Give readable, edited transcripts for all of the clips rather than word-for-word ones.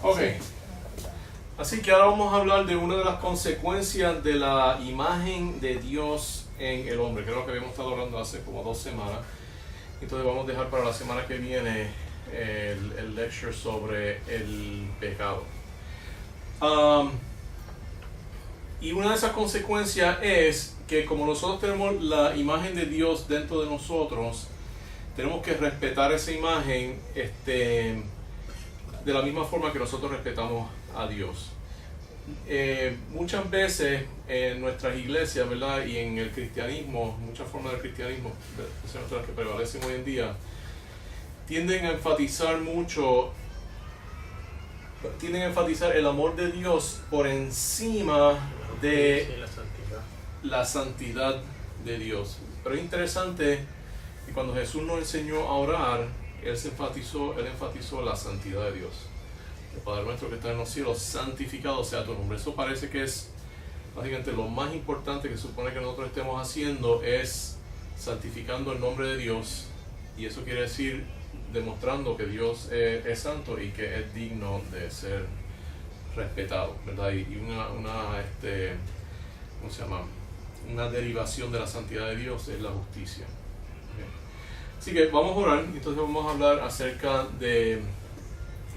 Ok, así que ahora vamos a hablar de una de las consecuencias de la imagen de Dios en el hombre, que es lo que habíamos estado hablando hace como 2 semanas. Entonces vamos a dejar para la semana que viene el lecture sobre el pecado. Y una de esas consecuencias es que como nosotros tenemos la imagen de Dios dentro de nosotros, tenemos que respetar esa imagen de la misma forma que nosotros respetamos a Dios. Muchas veces en nuestras iglesias, ¿verdad? Y en el cristianismo, muchas formas del cristianismo, las que prevalecen hoy en día, tienden a enfatizar el amor de Dios por encima de la santidad de Dios. Pero es interesante que cuando Jesús nos enseñó a orar, Él enfatizó la santidad de Dios. El Padre nuestro que está en los cielos, santificado sea tu nombre. Eso parece que es básicamente lo más importante que supone que nosotros estemos haciendo, es santificando el nombre de Dios. Y eso quiere decir demostrando que Dios es santo y que es digno de ser respetado, ¿verdad? Y ¿cómo se llama? Una derivación de la santidad de Dios es la justicia. Así que vamos a orar, entonces vamos a hablar acerca de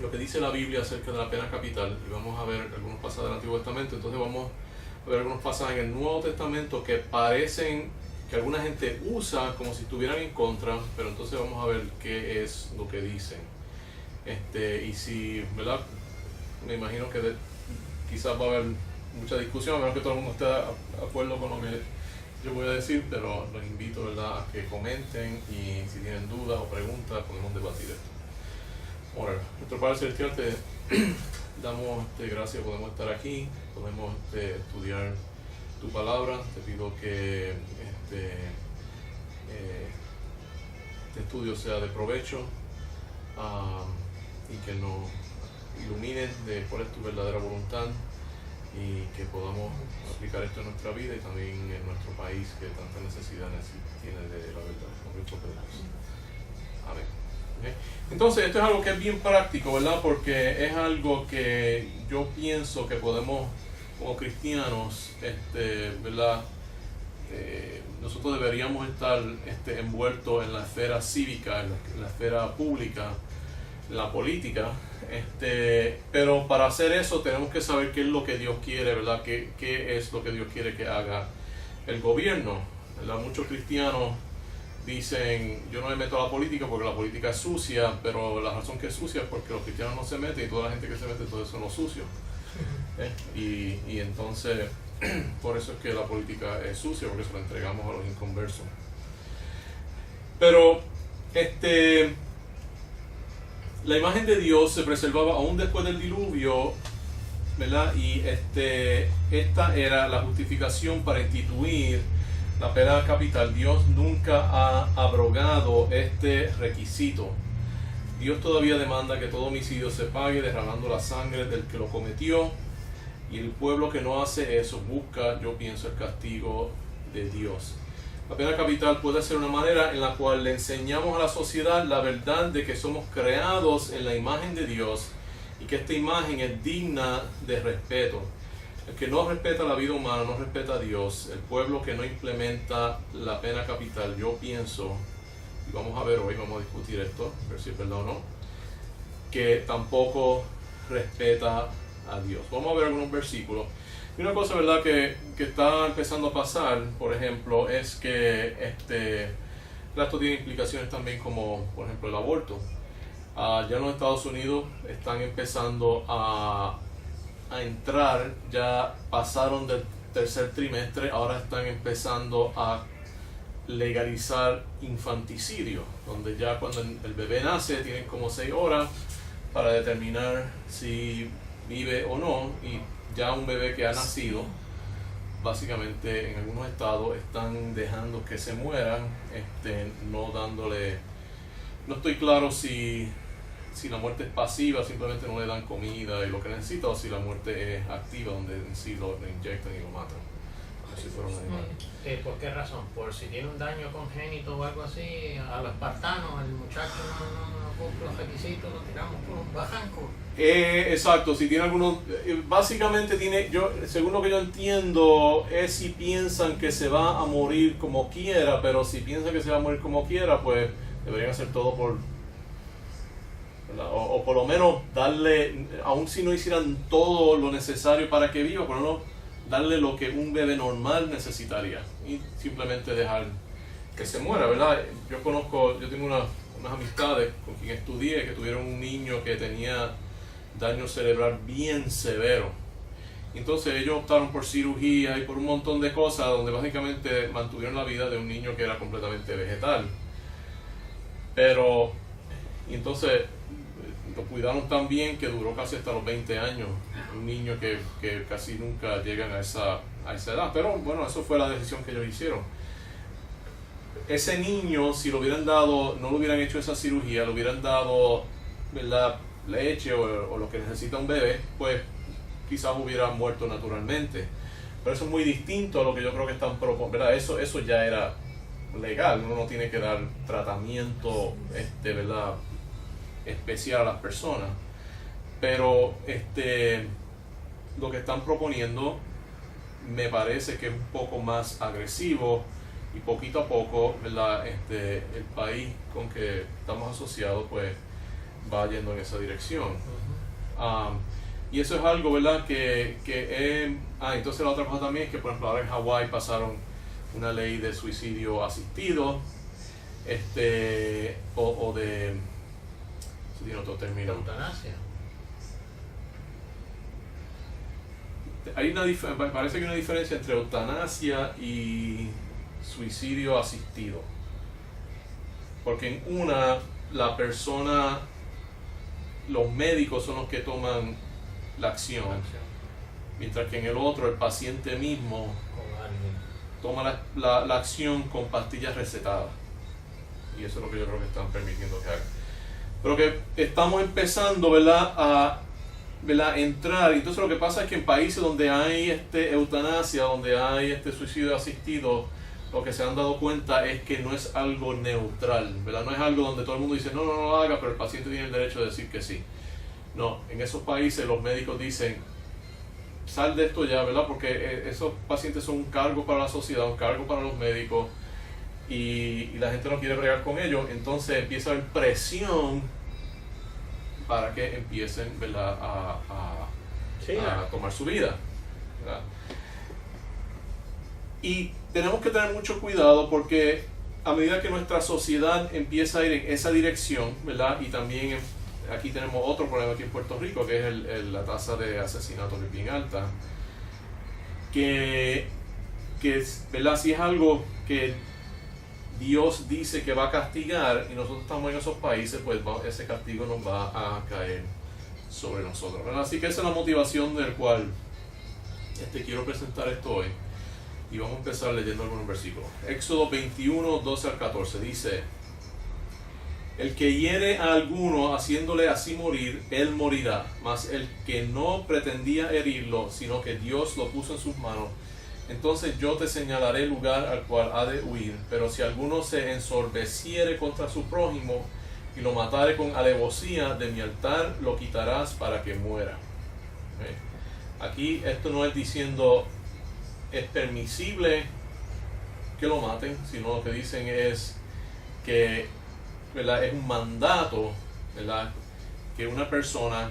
lo que dice la Biblia acerca de la pena capital, y vamos a ver algunos pasajes del Antiguo Testamento. Entonces vamos a ver algunos pasajes en el Nuevo Testamento que parecen que alguna gente usa como si estuvieran en contra, pero entonces vamos a ver qué es lo que dicen. Y si, ¿verdad? Me imagino que quizás va a haber mucha discusión, a menos que todo el mundo esté de acuerdo con lo que yo voy a decir, pero los invito, ¿verdad?, a que comenten, y si tienen dudas o preguntas podemos debatir esto. Bueno, nuestro Padre Celestial, te damos gracias, podemos estar aquí, podemos estudiar tu palabra. Te pido que este estudio sea de provecho, y que nos ilumines de cuál es tu verdadera voluntad, y que podamos aplicar esto en nuestra vida y también en nuestro país, que tanta necesidad tiene de la verdad. Amén. ¿Okay? Entonces esto es algo que es bien práctico, ¿verdad? Porque es algo que yo pienso que podemos, como cristianos, ¿verdad? Nosotros deberíamos estar envueltos en la esfera cívica, en la esfera pública, en la política, pero para hacer eso tenemos que saber qué es lo que Dios quiere, ¿verdad? ¿Qué es lo que Dios quiere que haga el gobierno, ¿verdad? Muchos cristianos dicen, yo no me meto a la política porque la política es sucia, pero la razón que es sucia es porque los cristianos no se meten, y toda la gente que se mete, entonces son los sucios. Y entonces, por eso es que la política es sucia, porque se la entregamos a los inconversos. Pero, la imagen de Dios se preservaba aún después del diluvio, ¿verdad? Y esta era la justificación para instituir la pena capital. Dios nunca ha abrogado este requisito. Dios todavía demanda que todo homicidio se pague derramando la sangre del que lo cometió, y el pueblo que no hace eso busca, yo pienso, el castigo de Dios. La pena capital puede ser una manera en la cual le enseñamos a la sociedad la verdad de que somos creados en la imagen de Dios y que esta imagen es digna de respeto. El que no respeta la vida humana no respeta a Dios. El pueblo que no implementa la pena capital, yo pienso, y vamos a ver hoy, vamos a discutir esto, a ver si es verdad o no, que tampoco respeta a Dios. Vamos a ver algunos versículos. Y una cosa, ¿verdad?, que está empezando a pasar, por ejemplo, es que esto tiene implicaciones también, como por ejemplo el aborto. Ya en los Estados Unidos están empezando a entrar, ya pasaron del tercer trimestre, ahora están empezando a legalizar infanticidio, donde ya cuando el bebé nace tienen como 6 horas para determinar si vive o no, y ya un bebé que ha nacido, básicamente en algunos estados están dejando que se mueran, no dándole, no estoy claro si la muerte es pasiva, simplemente no le dan comida y lo que necesita, o si la muerte es activa, donde en sí lo inyectan y lo matan, como si fuera un animal. ¿Por qué razón? ¿Por si tiene un daño congénito o algo así? A los espartanos, el muchacho no los requisitos los tiramos por un barranco. Exacto, si tiene algunos, básicamente tiene, yo, según lo que yo entiendo, es si piensan que se va a morir como quiera, pero si piensan que se va a morir como quiera, pues deberían hacer todo por, o por lo menos darle, aun si no hicieran todo lo necesario para que viva, por lo menos darle lo que un bebé normal necesitaría y simplemente dejar que se muera, ¿verdad? Yo tengo unas amistades con quien estudié que tuvieron un niño que tenía daño cerebral bien severo. Entonces ellos optaron por cirugía y por un montón de cosas donde básicamente mantuvieron la vida de un niño que era completamente vegetal. Pero, y entonces lo cuidaron tan bien que duró casi hasta los 20 años. Un niño que casi nunca llegan a esa edad. Pero bueno, eso fue la decisión que ellos hicieron. Ese niño, si lo hubieran dado, no le hubieran hecho esa cirugía, le hubieran dado, ¿verdad?, leche o lo que necesita un bebé, pues quizás hubiera muerto naturalmente. Pero eso es muy distinto a lo que yo creo que están proponiendo, ¿verdad? Eso ya era legal, uno no tiene que dar tratamiento, ¿verdad?, especial a las personas. Pero lo que están proponiendo me parece que es un poco más agresivo y poquito a poco, ¿verdad?, el país con que estamos asociados pues va yendo en esa dirección. Y eso es algo, ¿verdad?, entonces la otra cosa también es que, por ejemplo, ahora en Hawái pasaron una ley de suicidio asistido, o de, si tiene otro término, Eutanasia. Parece que hay una diferencia entre eutanasia y suicidio asistido, porque en una, la persona, los médicos son los que toman la acción, mientras que en el otro el paciente mismo toma la acción con pastillas recetadas, y eso es lo que yo creo que están permitiendo que hagan. Pero que estamos empezando, ¿verdad?, a entrar. Entonces lo que pasa es que en países donde hay eutanasia, donde hay suicidio asistido, lo que se han dado cuenta es que no es algo neutral, ¿verdad? No es algo donde todo el mundo dice no lo haga, pero el paciente tiene el derecho de decir que sí. No, en esos países los médicos dicen sal de esto ya, ¿verdad? Porque esos pacientes son un cargo para la sociedad, un cargo para los médicos, y la gente no quiere bregar con ellos. Entonces empieza a haber presión para que empiecen, ¿verdad?, a tomar su vida, ¿verdad? Y tenemos que tener mucho cuidado porque a medida que nuestra sociedad empieza a ir en esa dirección, ¿verdad?, y también aquí tenemos otro problema aquí en Puerto Rico, que es la tasa de asesinatos es bien alta, que ¿verdad?, si es algo que Dios dice que va a castigar y nosotros estamos en esos países, pues ese castigo nos va a caer sobre nosotros, ¿verdad? Así que esa es la motivación del cual quiero presentar esto hoy. Y vamos a empezar leyendo algunos versículos. Éxodo 21, 12 al 14 dice: el que hiere a alguno haciéndole así morir, él morirá. Mas el que no pretendía herirlo, sino que Dios lo puso en sus manos, entonces yo te señalaré el lugar al cual ha de huir. Pero si alguno se ensorbeciere contra su prójimo y lo matare con alevosía, de mi altar lo quitarás para que muera. Aquí esto no es diciendo es permisible que lo maten, sino lo que dicen es que, ¿verdad?, es un mandato, ¿verdad?, que una persona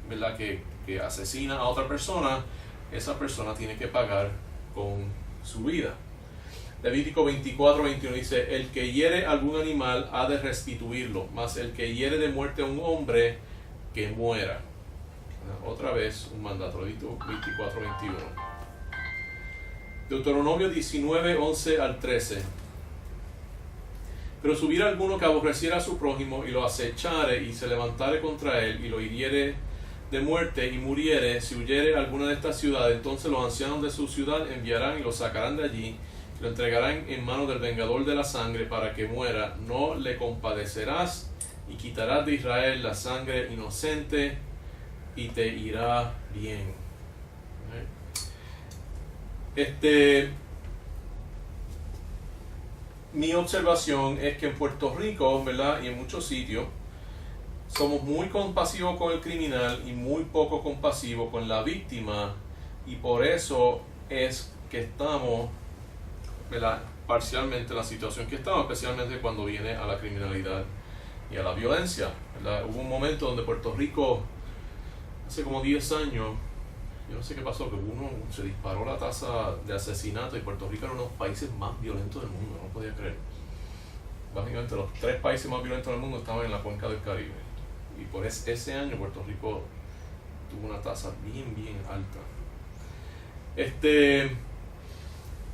¿verdad?, que asesina a otra persona, esa persona tiene que pagar con su vida. Levítico 24, 21 dice: el que hiere algún animal ha de restituirlo, mas el que hiere de muerte a un hombre, que muera. Otra vez un mandato. Levítico 24, 21. Deuteronomio 19, 11 al 13. Pero si hubiera alguno que aborreciera a su prójimo y lo acechare y se levantare contra él y lo hiriere de muerte y muriere, si huyere alguna de estas ciudades, entonces los ancianos de su ciudad enviarán y lo sacarán de allí, y lo entregarán en manos del vengador de la sangre para que muera. No le compadecerás y quitarás de Israel la sangre inocente y te irá bien. mi observación es que en Puerto Rico, ¿verdad? Y en muchos sitios, somos muy compasivos con el criminal y muy poco compasivos con la víctima, y por eso es que estamos, ¿verdad?, parcialmente en la situación que estamos, especialmente cuando viene a la criminalidad y a la violencia, ¿verdad? Hubo un momento donde Puerto Rico, hace como 10 años, yo no sé qué pasó, que se disparó la tasa de asesinato y Puerto Rico era uno de los países más violentos del mundo, no podía creer. Básicamente los 3 países más violentos del mundo estaban en la cuenca del Caribe. Y por ese año Puerto Rico tuvo una tasa bien alta.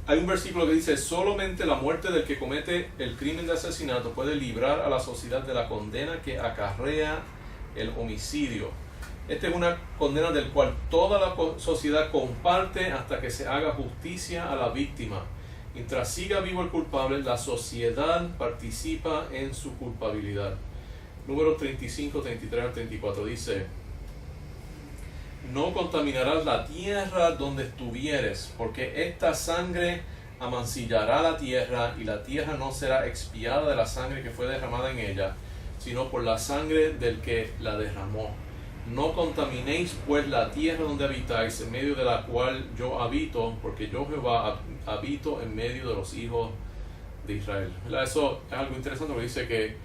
Hay un versículo que dice: solamente la muerte del que comete el crimen de asesinato puede librar a la sociedad de la condena que acarrea el homicidio. Esta es una condena del cual toda la sociedad comparte hasta que se haga justicia a la víctima. Mientras siga vivo el culpable, la sociedad participa en su culpabilidad. Número 35, 33 al 34 dice: no contaminarás la tierra donde estuvieres, porque esta sangre amancillará la tierra, y la tierra no será expiada de la sangre que fue derramada en ella, sino por la sangre del que la derramó. No contaminéis pues la tierra donde habitáis, en medio de la cual yo habito, porque yo Jehová habito en medio de los hijos de Israel. ¿Verdad? Eso es algo interesante, porque dice que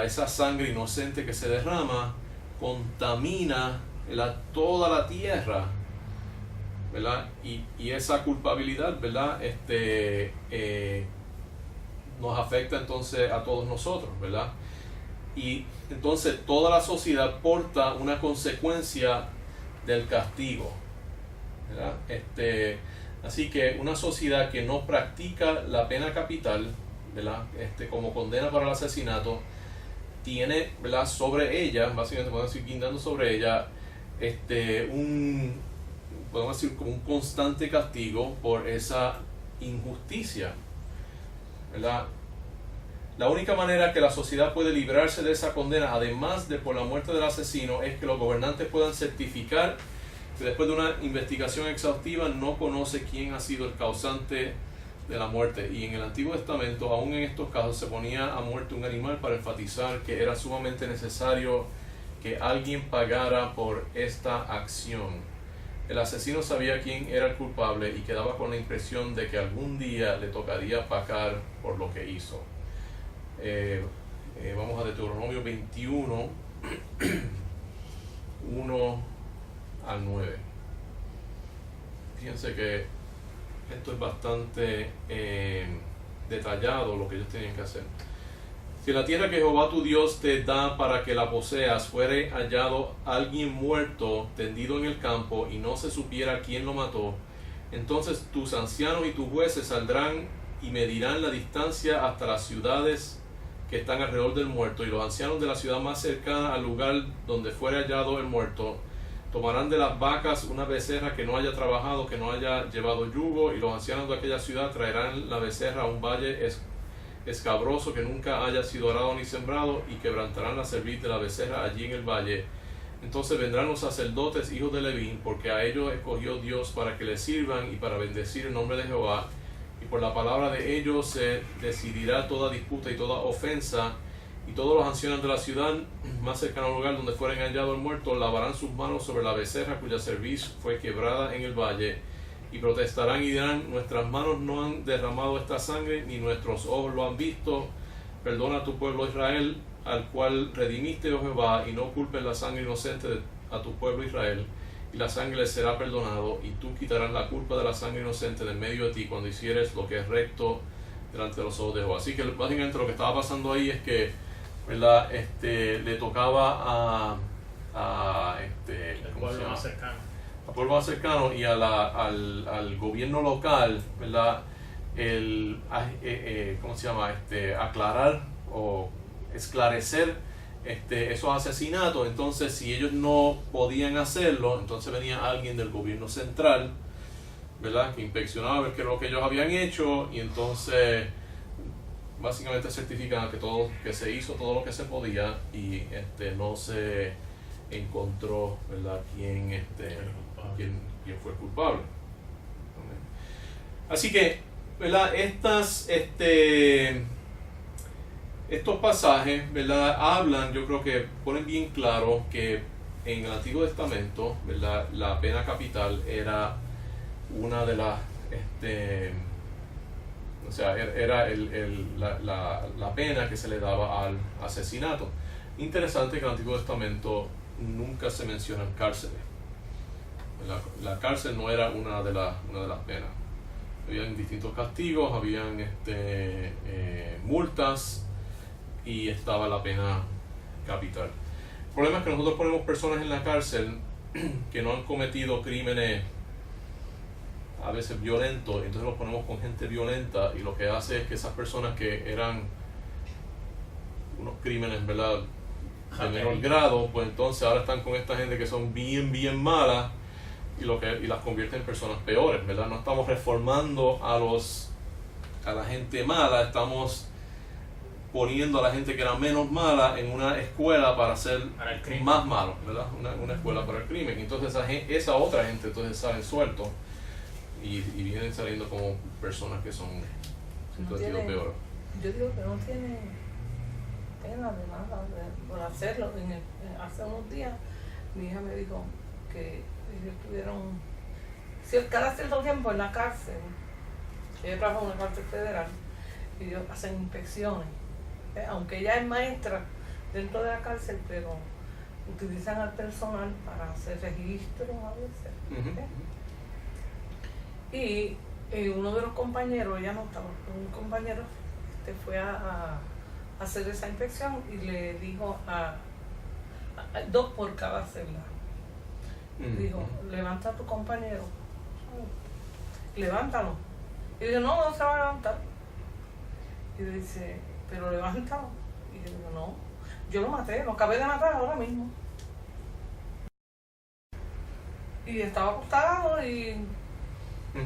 esa sangre inocente que se derrama contamina toda la tierra, ¿verdad? Y esa culpabilidad, ¿verdad?, nos afecta entonces a todos nosotros, ¿verdad? Y entonces toda la sociedad porta una consecuencia del castigo, ¿verdad? Así que una sociedad que no practica la pena capital, ¿verdad?, como condena para el asesinato, tiene, ¿verdad?, sobre ella, básicamente podemos decir, guindando sobre ella, podemos decir, como un constante castigo por esa injusticia, ¿verdad? La única manera que la sociedad puede librarse de esa condena, además de por la muerte del asesino, es que los gobernantes puedan certificar que después de una investigación exhaustiva no conoce quién ha sido el causante de la muerte. Y en el Antiguo Testamento, aún en estos casos, se ponía a muerte un animal para enfatizar que era sumamente necesario que alguien pagara por esta acción. El asesino sabía quién era el culpable y quedaba con la impresión de que algún día le tocaría pagar por lo que hizo. Vamos a Deuteronomio 21, 1 al 9. Fíjense que esto es bastante detallado, lo que ellos tenían que hacer. Si la tierra que Jehová tu Dios te da para que la poseas fuere hallado alguien muerto tendido en el campo y no se supiera quién lo mató, entonces tus ancianos y tus jueces saldrán y medirán la distancia hasta las ciudades que están alrededor del muerto, y los ancianos de la ciudad más cercana al lugar donde fuere hallado el muerto tomarán de las vacas una becerra que no haya trabajado, que no haya llevado yugo, y los ancianos de aquella ciudad traerán la becerra a un valle escabroso que nunca haya sido arado ni sembrado, y quebrantarán la cerviz de la becerra allí en el valle. Entonces vendrán los sacerdotes, hijos de Leví, porque a ellos escogió Dios para que les sirvan y para bendecir el nombre de Jehová, y por la palabra de ellos se decidirá toda disputa y toda ofensa. Y todos los ancianos de la ciudad más cercana al lugar donde fueren hallado el muerto lavarán sus manos sobre la becerra cuya cerviz fue quebrada en el valle, y protestarán y dirán: nuestras manos no han derramado esta sangre, ni nuestros ojos lo han visto. Perdona a tu pueblo Israel, al cual redimiste, oh Jehová, y no culpes la sangre inocente a tu pueblo Israel, y la sangre les será perdonado, y tú quitarás la culpa de la sangre inocente de en medio de ti cuando hicieres lo que es recto delante de los ojos de Jehová. Así que básicamente lo que estaba pasando ahí es que, ¿verdad?, le tocaba el pueblo más cercano. Al pueblo más cercano y al gobierno local, ¿verdad?, aclarar o esclarecer esos asesinatos. Entonces, si ellos no podían hacerlo, entonces venía alguien del gobierno central, ¿verdad?, que inspeccionaba a ver qué es lo que ellos habían hecho, y entonces básicamente certifican que se hizo todo lo que se podía, y no se encontró, ¿verdad?, quién fue culpable. Así que ¿verdad? Estos pasajes, ¿verdad? Hablan, yo creo que ponen bien claro que en el Antiguo Testamento, ¿verdad? La pena capital era una de las, o sea, era la pena que se le daba al asesinato. Interesante que en el Antiguo Testamento nunca se mencionan cárceles. La cárcel no era una de las penas. Habían distintos castigos, habían multas y estaba la pena capital. El problema es que nosotros ponemos personas en la cárcel que no han cometido crímenes a veces violentos, entonces los ponemos con gente violenta y lo que hace es que esas personas que eran unos crímenes, ¿verdad?, de menor grado, pues entonces ahora están con esta gente que son bien malas y las convierte en personas peores, ¿verdad? No estamos reformando a la gente mala, estamos poniendo a la gente que era menos mala en una escuela para ser más malos, ¿verdad? Una escuela para el crimen. Entonces esa otra gente entonces salen sueltos y vienen saliendo como personas que son peores. Yo digo que no tiene pena de nada por hacerlo. Hace unos días mi hija me dijo que ellos estuvieron cada cierto tiempo en la cárcel. Ella trabaja en una cárcel federal y ellos hacen inspecciones. Aunque ella es maestra dentro de la cárcel, pero utilizan al personal para hacer registros a veces. Y uno de los compañeros, ella no estaba, un compañero fue a hacer esa inspección y le dijo a 2 por cada celda. Dijo, levanta a tu compañero, levántalo. Y dice, no se va a levantar. Y dice, pero levántalo. Y yo digo, no, yo lo maté, lo acabé de matar ahora mismo. Y estaba acostado y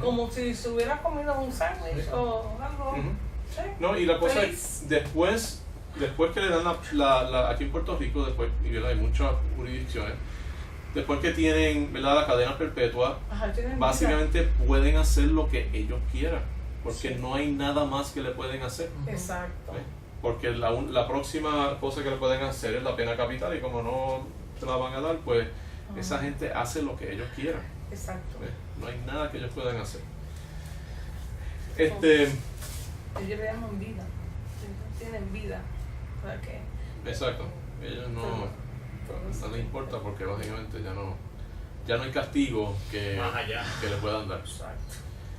como si se hubiera comido un sándwich o algo. ¿Sí? No, y la cosa es, después que le dan aquí en Puerto Rico, después, y ¿verdad?, hay muchas jurisdicciones, después que tienen, ¿verdad?, la cadena perpetua, básicamente pueden hacer lo que ellos quieran, porque no hay nada más que le pueden hacer. Exacto. ¿Sí? Porque la próxima cosa que le pueden hacer es la pena capital, y como no se la van a dar, pues esa gente hace lo que ellos quieran. Exacto. ¿Sí? No hay nada que ellos puedan hacer. Ellos le llaman vida. Ellos tienen vida. ¿Para qué? Exacto. Ellos no les importa porque básicamente ya no hay castigo que le puedan dar. Exacto.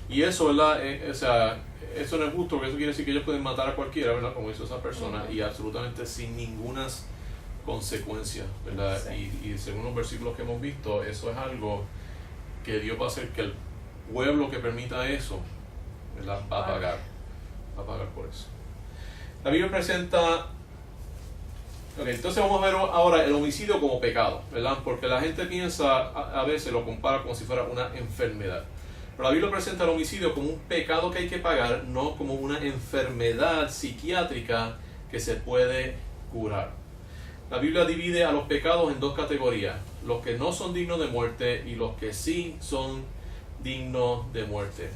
Y eso, ¿verdad? O sea, eso no es justo, porque eso quiere decir que ellos pueden matar a cualquiera, ¿verdad?, como hizo esa persona, y absolutamente sin ninguna consecuencia, ¿verdad? Sí. Y según los versículos que hemos visto, eso es algo que Dios va a hacer que el pueblo que permita eso, ¿verdad?, va a pagar por eso. La Biblia presenta. Entonces vamos a ver ahora el homicidio como pecado, ¿verdad? Porque la gente piensa, a veces lo compara como si fuera una enfermedad. Pero la Biblia presenta el homicidio como un pecado que hay que pagar, no como una enfermedad psiquiátrica que se puede curar. La Biblia divide a los pecados en 2 categorías: los que no son dignos de muerte y los que sí son dignos de muerte.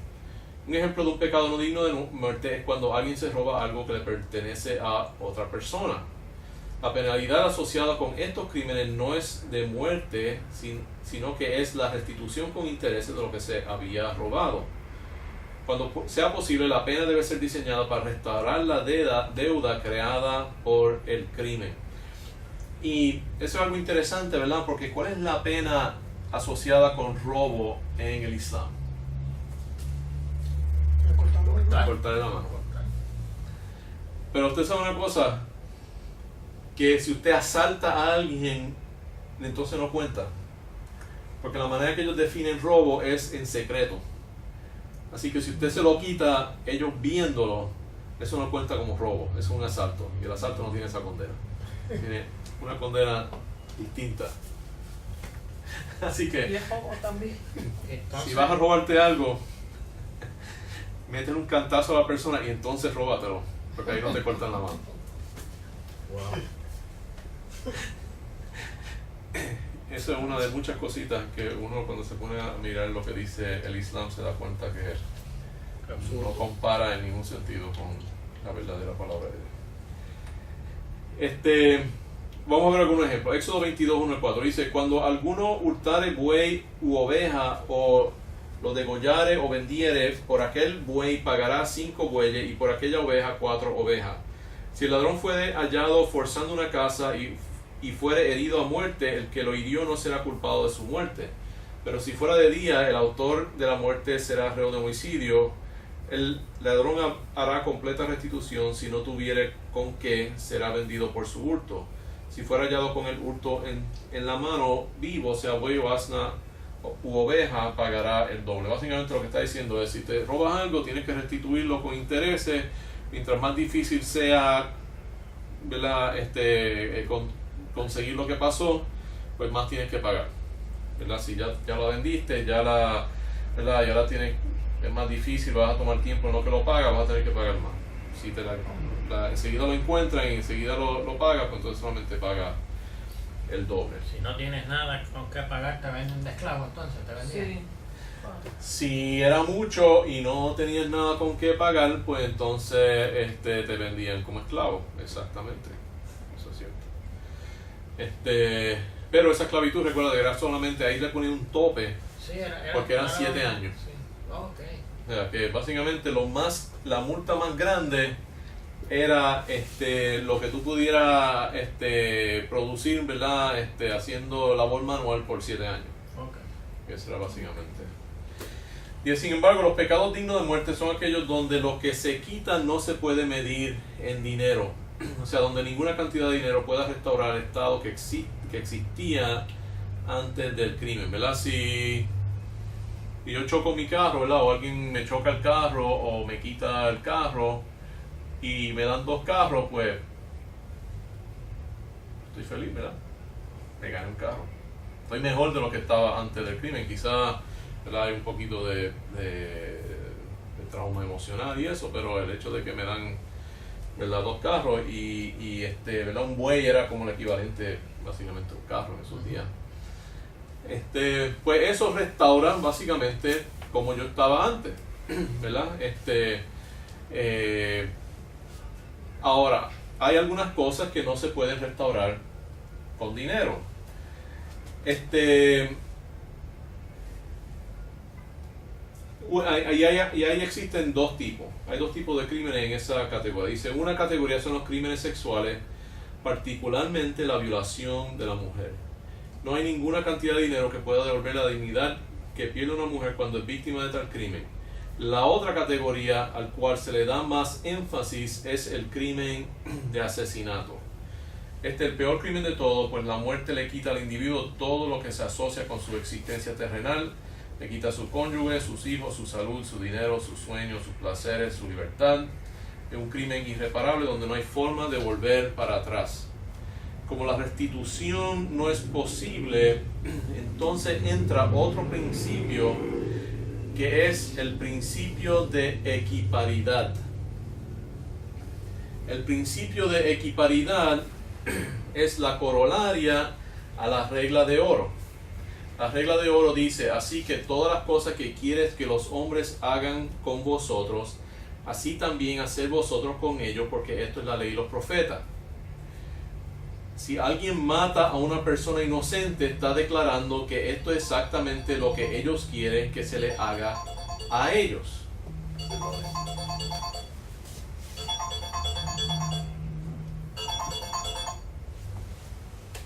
Un ejemplo de un pecado no digno de muerte es cuando alguien se roba algo que le pertenece a otra persona. La penalidad asociada con estos crímenes no es de muerte, sino que es la restitución con intereses de lo que se había robado. Cuando sea posible, la pena debe ser diseñada para restaurar la deuda creada por el crimen. Y eso es algo interesante, ¿verdad? Porque ¿cuál es la pena asociada con robo en el Islam? Cortarle la mano. Pero usted sabe una cosa, que si usted asalta a alguien, entonces no cuenta. Porque la manera que ellos definen robo es en secreto. Así que si usted se lo quita, ellos viéndolo, eso no cuenta como robo, eso es un asalto. Y el asalto no tiene esa condena. Tiene una condena distinta. Así que, y es robo también. Si vas a robarte algo, métele un cantazo a la persona y entonces róbatelo, porque ahí no te cortan la mano. Wow. Eso es una de muchas cositas que uno, cuando se pone a mirar lo que dice el Islam, se da cuenta que no compara en ningún sentido con la verdadera palabra de Dios. Vamos a ver algunos ejemplos. Éxodo 22, 1 al 4 dice: cuando alguno hurtare buey u oveja, o lo degollare o vendiere, por aquel buey pagará 5 bueyes, y por aquella oveja 4 ovejas. Si el ladrón fuere hallado forzando una casa y fuere herido a muerte, el que lo hirió no será culpado de su muerte. Pero si fuera de día, el autor de la muerte será reo de homicidio. El ladrón hará completa restitución. Si no tuviere con qué, será vendido por su hurto. Si fuera hallado con el hurto en la mano, vivo, sea buey o asna u oveja, pagará el doble. Básicamente lo que está diciendo es: si te robas algo, tienes que restituirlo con intereses. Mientras más difícil sea, ¿verdad? Conseguir lo que pasó, pues más tienes que pagar, ¿verdad? Si ya la vendiste, ¿verdad? Ya la tienes, es más difícil, vas a tomar tiempo en lo que lo pagas, vas a tener que pagar más. Si enseguida lo encuentran y enseguida lo pagas, pues entonces solamente paga el doble. Si no tienes nada con qué pagar, te venden de esclavo, entonces te vendían. Sí. Si era mucho y no tenías nada con qué pagar, pues entonces te vendían como esclavo. Exactamente, eso es cierto. Pero esa esclavitud, recuerda, era solamente, ahí le ponían un tope, Sí, porque eran 7 años. Sí. Okay. O sea, que básicamente la multa más grande era lo que tú pudieras producir, ¿verdad? Haciendo labor manual por 7 años. Okay. Eso era básicamente. Y sin embargo, los pecados dignos de muerte son aquellos donde lo que se quita no se puede medir en dinero. O sea, donde ninguna cantidad de dinero pueda restaurar el estado que existía antes del crimen, ¿verdad? Si yo choco mi carro, ¿verdad? O alguien me choca el carro o me quita el carro y me dan 2 carros, pues estoy feliz, ¿verdad? Me gané un carro. Estoy mejor de lo que estaba antes del crimen. Quizás, ¿verdad? Hay un poquito de trauma emocional y eso, pero el hecho de que me dan, ¿verdad? 2 carros y ¿verdad? Un buey era como el equivalente básicamente a un carro en esos días. Pues eso restaura básicamente como yo estaba antes, ¿verdad? Ahora, hay algunas cosas que no se pueden restaurar con dinero. Y ahí existen 2 tipos. Hay 2 tipos de crímenes en esa categoría. Dice, una categoría son los crímenes sexuales, particularmente la violación de la mujer. No hay ninguna cantidad de dinero que pueda devolver la dignidad que pierde una mujer cuando es víctima de tal crimen. La otra categoría al cual se le da más énfasis es el crimen de asesinato. Este es el peor crimen de todo, pues la muerte le quita al individuo todo lo que se asocia con su existencia terrenal. Le quita a su cónyuge, sus hijos, su salud, su dinero, sus sueños, sus placeres, su libertad. Es un crimen irreparable donde no hay forma de volver para atrás. Como la restitución no es posible, entonces entra otro principio que es el principio de equiparidad. El principio de equiparidad es la corolaria a la regla de oro. La regla de oro dice: así que todas las cosas que quieres que los hombres hagan con vosotros, así también haced vosotros con ellos, porque esto es la ley y los profetas. Si alguien mata a una persona inocente, está declarando que esto es exactamente lo que ellos quieren que se le haga a ellos.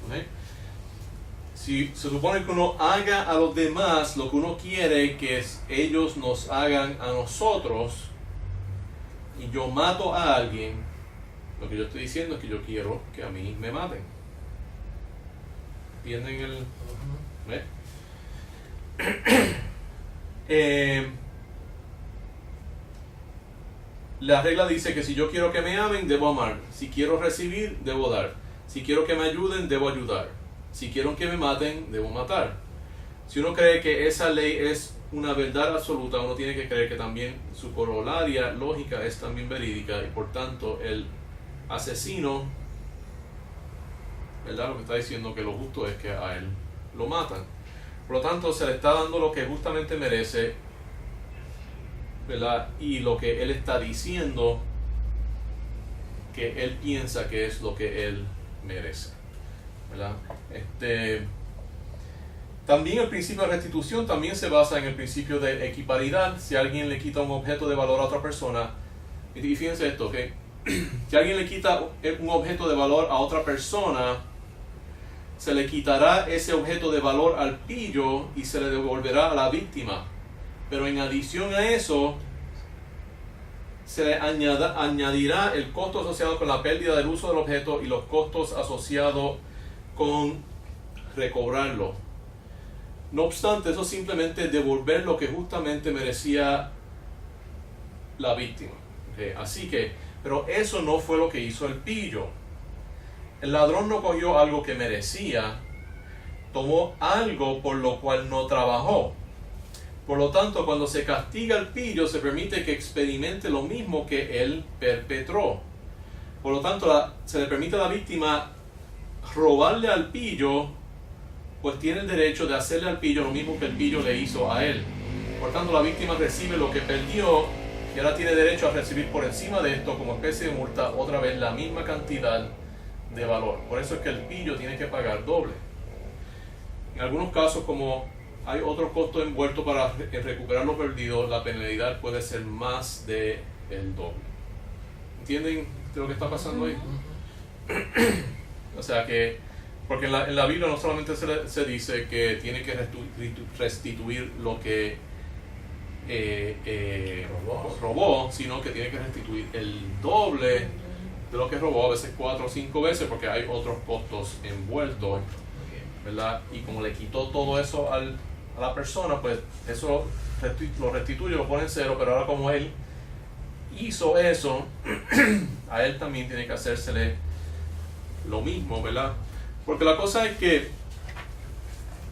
¿Okay? Si se supone que uno haga a los demás lo que uno quiere que ellos nos hagan a nosotros, y yo mato a alguien, lo que yo estoy diciendo es que yo quiero que a mí me maten. ¿Entienden el...? La regla dice que si yo quiero que me amen, debo amar. Si quiero recibir, debo dar. Si quiero que me ayuden, debo ayudar. Si quiero que me maten, debo matar. Si uno cree que esa ley es una verdad absoluta, uno tiene que creer que también su corolaria lógica es también verídica, y por tanto el asesino, ¿verdad? Lo que está diciendo que lo justo es que a él lo matan. Por lo tanto, se le está dando lo que justamente merece, ¿verdad? Y lo que él está diciendo que él piensa que es lo que él merece, ¿verdad? También el principio de restitución también se basa en el principio de equiparidad. Si alguien le quita un objeto de valor a otra persona, y fíjense esto, ¿ok? Si alguien le quita un objeto de valor a otra persona, se le quitará ese objeto de valor al pillo y se le devolverá a la víctima. Pero en adición a eso, se le añadirá el costo asociado con la pérdida del uso del objeto y los costos asociados con recobrarlo. No obstante, eso simplemente devolver lo que justamente merecía la víctima. ¿Okay? Así que, pero eso no fue lo que hizo el pillo. El ladrón no cogió algo que merecía, tomó algo por lo cual no trabajó. Por lo tanto, cuando se castiga al pillo, se permite que experimente lo mismo que él perpetró. Por lo tanto, se le permite a la víctima robarle al pillo, pues tiene el derecho de hacerle al pillo lo mismo que el pillo le hizo a él. Por tanto, la víctima recibe lo que perdió y ahora tiene derecho a recibir por encima de esto, como especie de multa, otra vez la misma cantidad de valor. Por eso es que el pillo tiene que pagar doble. En algunos casos, como hay otros costos envueltos para recuperar lo perdido, la penalidad puede ser más de el doble. ¿Entienden de lo que está pasando ahí? O sea que, porque en la Biblia no solamente se dice que tiene que restituir lo que robó, sino que tiene que restituir el doble de lo que robó, a veces 4 o 5 veces, porque hay otros costos envueltos, ¿verdad? Y como le quitó todo eso a la persona, pues eso lo restituye, lo pone en cero, pero ahora como él hizo eso, a él también tiene que hacérsele lo mismo, ¿verdad? Porque la cosa es que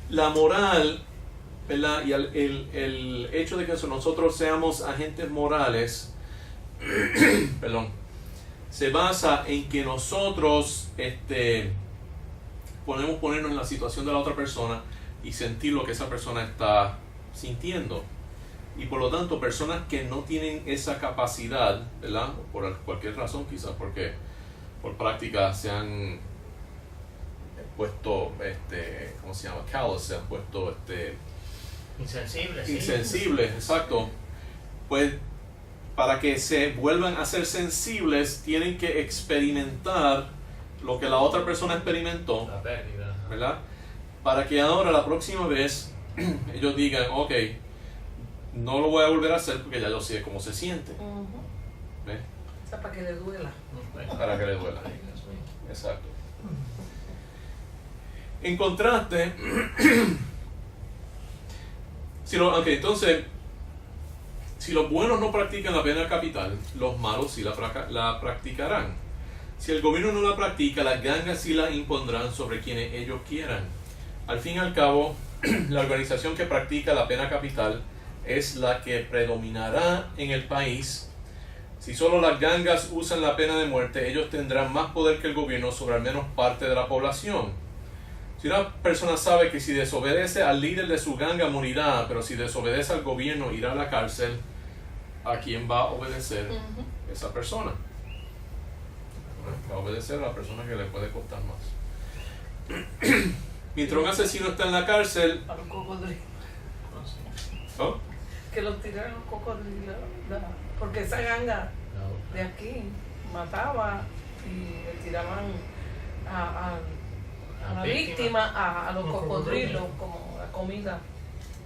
la moral, ¿verdad? Y el hecho de que nosotros seamos agentes morales, perdón, se basa en que nosotros podemos ponernos en la situación de la otra persona y sentir lo que esa persona está sintiendo. Y por lo tanto, personas que no tienen esa capacidad, ¿verdad? Por cualquier razón, quizás porque por práctica se han puesto, ¿cómo se llama? Callous, se han puesto insensibles. Insensibles, exacto. Pues para que se vuelvan a ser sensibles, tienen que experimentar lo que la otra persona experimentó, La pérdida. ¿verdad? Para que ahora la próxima vez ellos digan, ok, no lo voy a volver a hacer porque ya yo sé cómo se siente. ¿Ves? O sea, para que le duela. Para que le duela. Exacto. En contraste, entonces, si los buenos no practican la pena capital, los malos sí la practicarán. Si el gobierno no la practica, las gangas sí la impondrán sobre quienes ellos quieran. Al fin y al cabo, la organización que practica la pena capital es la que predominará en el país. Si solo las gangas usan la pena de muerte, ellos tendrán más poder que el gobierno sobre al menos parte de la población. Si una persona sabe que si desobedece al líder de su ganga morirá, pero si desobedece al gobierno irá a la cárcel, ¿a quién va a obedecer esa persona? Va a obedecer a la persona que le puede costar más. Mientras un asesino está en la cárcel, A los cocodrilos. ¿oh? Que los tiraron los cocodrilos. Porque esa ganga de aquí mataba y le tiraban a la víctima a los cocodrilos como la comida.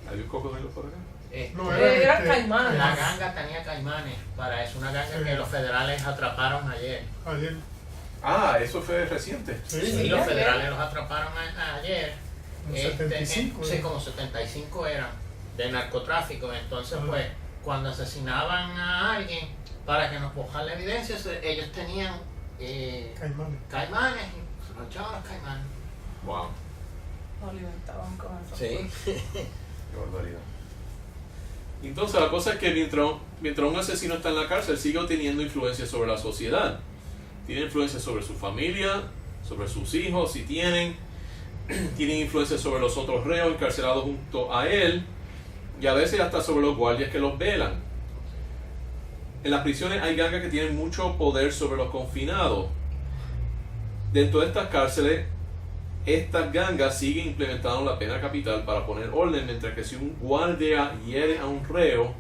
¿Hay un cocodrilo por acá? No, Era caimanes. La ganga tenía caimanes. Para eso, una ganga que los federales atraparon ayer. Ayer. Ah, eso fue reciente. Sí, los federales los atraparon ayer. Como 75, sí, como 75 eran de narcotráfico. Entonces, pues, cuando asesinaban a alguien, para que nos cojan la evidencia, ellos tenían caimanes y se los echaban los caimanes. Wow, Nos alimentaban con eso. Sí. qué barbaridad. Entonces la cosa es que mientras un asesino está en la cárcel, sigue teniendo influencia sobre la sociedad. Tiene influencia sobre su familia, sobre sus hijos, si tienen influencia sobre los otros reos encarcelados junto a él, y a veces hasta sobre los guardias que los velan. En las prisiones hay gangas que tienen mucho poder sobre los confinados. Dentro de estas cárceles, estas gangas siguen implementando la pena capital para poner orden, mientras que si un guardia hiere a un reo,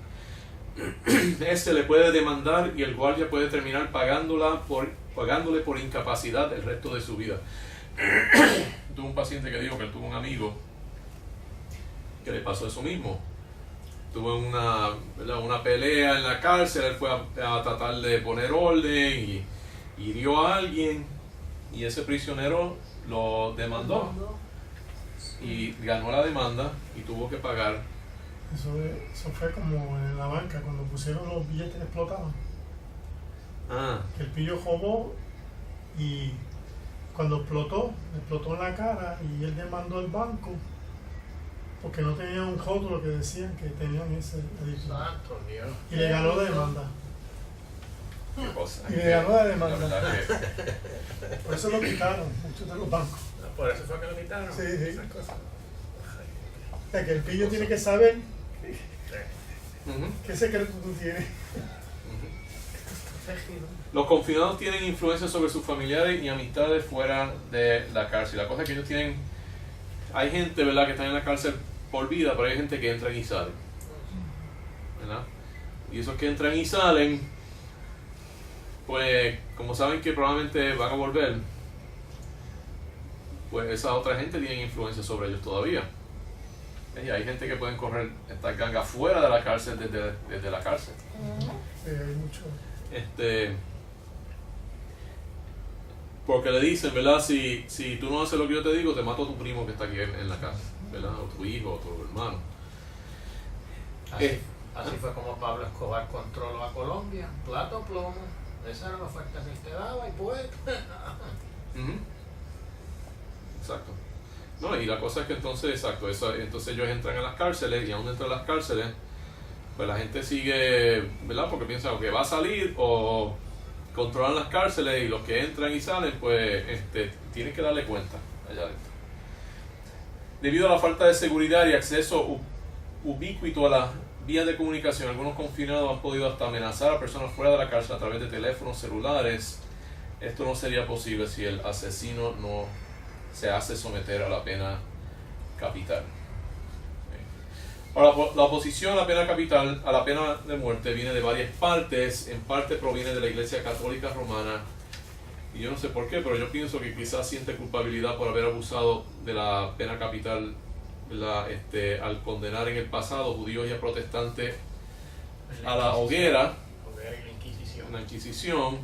este le puede demandar y el guardia puede terminar pagándole por incapacidad el resto de su vida. Tuve un paciente que dijo que él tuvo un amigo que le pasó eso mismo. Tuvo una pelea en la cárcel, él fue a tratar de poner orden y hirió a alguien y ese prisionero lo demandó y ganó la demanda y tuvo que pagar. Eso fue como en la banca, cuando pusieron los billetes que explotaban. Que el pillo robó y cuando explotó en la cara y él demandó al banco porque no tenían un rótulo que decían que tenían ese edificio. Santo Dios. Y le ganó la demanda. Qué cosa. Y le ganó la La demanda. verdad que Por eso lo quitaron muchos de los bancos. Por eso fue que lo quitaron. Sí. Esas cosas. O sea, que el pillo tiene que saber Ujú. qué secreto tú tienes. Los confinados tienen influencia sobre sus familiares y amistades fuera de la cárcel. La cosa es que ellos tienen... Hay gente, ¿verdad?, que está en la cárcel por vida, pero hay gente que entra y sale, ¿verdad? Y esos que entran y salen, pues como saben que probablemente van a volver, pues esa otra gente tiene influencia sobre ellos todavía. Y hay gente que pueden correr estas gangas fuera de la cárcel desde la cárcel. Hay mucho. Porque le dicen, ¿verdad? Si tú no haces lo que yo te digo, te mato a tu primo que está aquí en la casa, ¿verdad? O tu hijo, o tu hermano. Así fue como Pablo Escobar controló a Colombia, plato plomo. Esa era la oferta que él te daba y pues... Exacto. No, y la cosa es que entonces ellos entran a las cárceles y aún dentro de las cárceles, pues la gente sigue, ¿verdad? Porque piensan que va a salir o controlan las cárceles y los que entran y salen, pues tienen que darle cuenta allá adentro. Debido a la falta de seguridad y acceso ubicuito a las vías de comunicación, algunos confinados han podido hasta amenazar a personas fuera de la cárcel a través de teléfonos celulares. Esto no sería posible si el asesino no se hace someter a la pena capital. Ahora, la oposición a la pena capital, a la pena de muerte, viene de varias partes. En parte proviene de la Iglesia Católica Romana. Y yo no sé por qué, pero yo pienso que quizás siente culpabilidad por haber abusado de la pena capital, al condenar en el pasado judíos y a protestantes a la hoguera, en la Inquisición.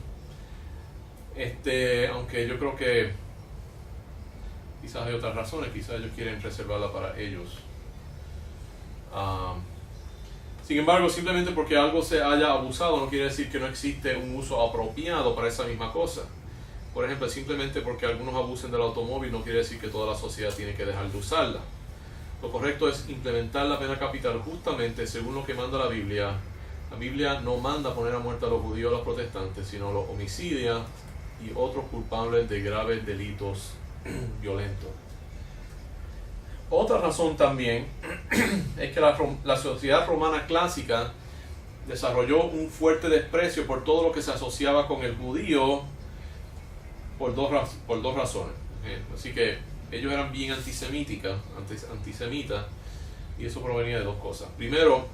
Aunque yo creo que quizás hay otras razones, quizás ellos quieren preservarla para ellos. Sin embargo, simplemente porque algo se haya abusado no quiere decir que no existe un uso apropiado para esa misma cosa. Por ejemplo, simplemente porque algunos abusen del automóvil no quiere decir que toda la sociedad tiene que dejar de usarla. Lo correcto es implementar la pena capital justamente según lo que manda la Biblia. La Biblia no manda poner a muerte a los judíos o a los protestantes, sino los homicidas y otros culpables de graves delitos violentos. Otra razón también es que la sociedad romana clásica desarrolló un fuerte desprecio por todo lo que se asociaba con el judío por dos razones. Así que ellos eran bien antisemitas, y eso provenía de dos cosas. Primero,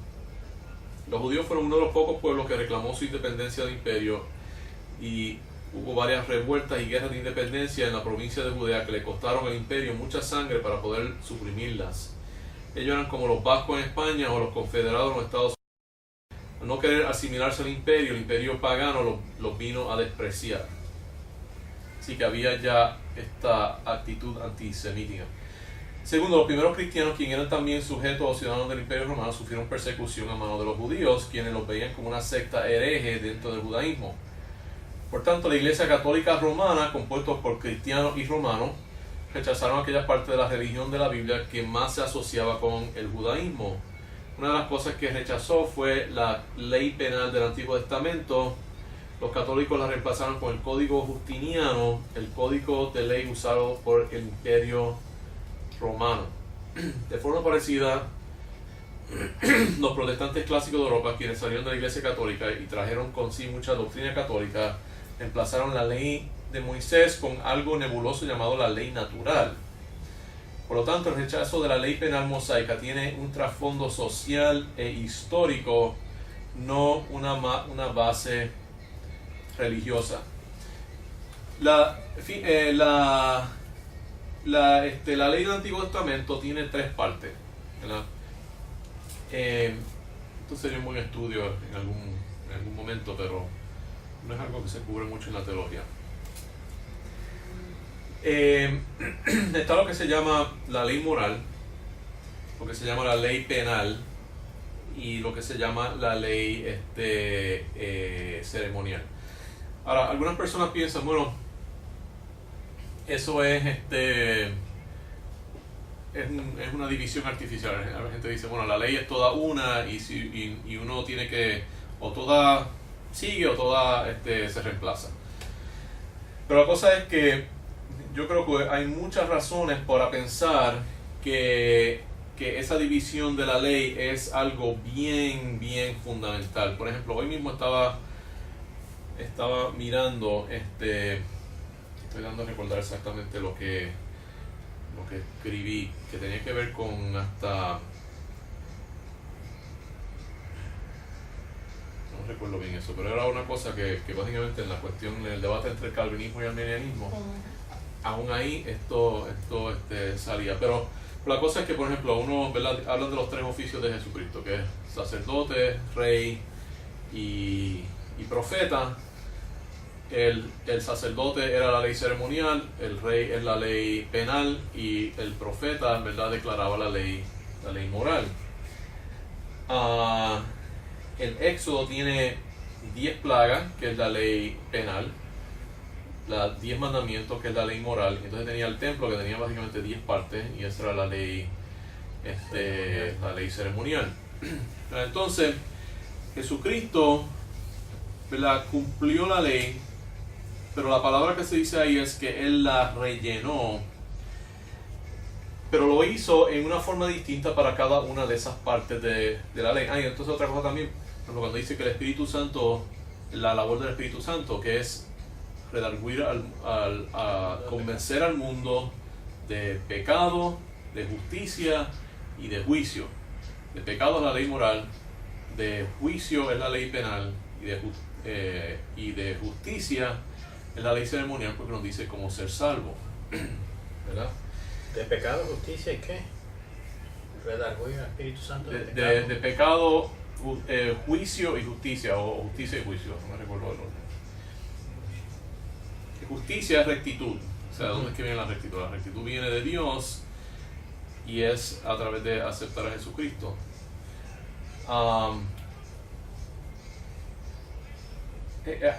los judíos fueron uno de los pocos pueblos que reclamó su independencia del imperio y hubo varias revueltas y guerras de independencia en la provincia de Judea que le costaron al imperio mucha sangre para poder suprimirlas. Ellos eran como los vascos en España o los confederados en los Estados Unidos. Al no querer asimilarse al imperio, el imperio pagano los vino a despreciar. Así que había ya esta actitud antisemítica. Segundo, los primeros cristianos, quienes eran también sujetos o ciudadanos del imperio romano, sufrieron persecución a manos de los judíos, quienes los veían como una secta hereje dentro del judaísmo. Por tanto, la Iglesia Católica Romana, compuesta por cristianos y romanos, rechazaron aquellas partes de la religión de la Biblia que más se asociaba con el judaísmo. Una de las cosas que rechazó fue la ley penal del Antiguo Testamento. Los católicos la reemplazaron con el Código Justiniano, el código de ley usado por el Imperio Romano. De forma parecida, los protestantes clásicos de Europa, quienes salieron de la Iglesia Católica y trajeron con sí mucha doctrina católica, reemplazaron la ley de Moisés con algo nebuloso llamado la ley natural. Por lo tanto, el rechazo de la ley penal mosaica tiene un trasfondo social e histórico, no una base religiosa. La ley del Antiguo Testamento tiene 3 partes, ¿verdad? Esto sería un buen estudio en algún momento, pero no es algo que se cubre mucho en la teología. Está lo que se llama la ley moral, lo que se llama la ley penal y lo que se llama la ley ceremonial. Ahora, algunas personas piensan, bueno, eso es una división artificial. La gente dice, bueno, la ley es toda una y uno tiene que, o toda sigue o toda se reemplaza. Pero la cosa es que yo creo que hay muchas razones para pensar que esa división de la ley es algo bien fundamental. Por ejemplo, hoy mismo estaba mirando, estoy dando a recordar exactamente lo que escribí, que tenía que ver con hasta, no recuerdo bien eso, pero era una cosa que básicamente en la cuestión, en el debate entre el calvinismo y el arminianismo, aún ahí esto salía. Pero la cosa es que, por ejemplo, uno, ¿verdad?, hablan de los 3 oficios de Jesucristo, que es sacerdote, rey y profeta. El sacerdote era la ley ceremonial, el rey es la ley penal y el profeta, ¿verdad?, declaraba la ley moral. El Éxodo tiene 10 plagas, que es la ley penal, las 10 mandamientos, que es la ley moral. Entonces tenía el templo, que tenía básicamente 10 partes, y esa era la ley ceremonial. Entonces Jesucristo, ¿verdad?, cumplió la ley, pero la palabra que se dice ahí es que Él la rellenó, pero lo hizo en una forma distinta para cada una de esas partes de la ley. Y entonces otra cosa también, cuando dice que el Espíritu Santo, la labor del Espíritu Santo, que es redarguir a convencer al mundo de pecado, de justicia y de juicio. De pecado es la ley moral, de juicio es la ley penal y de justicia es la ley ceremonial, porque nos dice cómo ser salvo, ¿verdad? ¿De pecado, justicia y qué? Redarguir al Espíritu Santo de pecado, juicio y justicia, o justicia y juicio, no me recuerdo el orden. Justicia es rectitud. O sea, ¿de dónde es que viene la rectitud? La rectitud viene de Dios y es a través de aceptar a Jesucristo.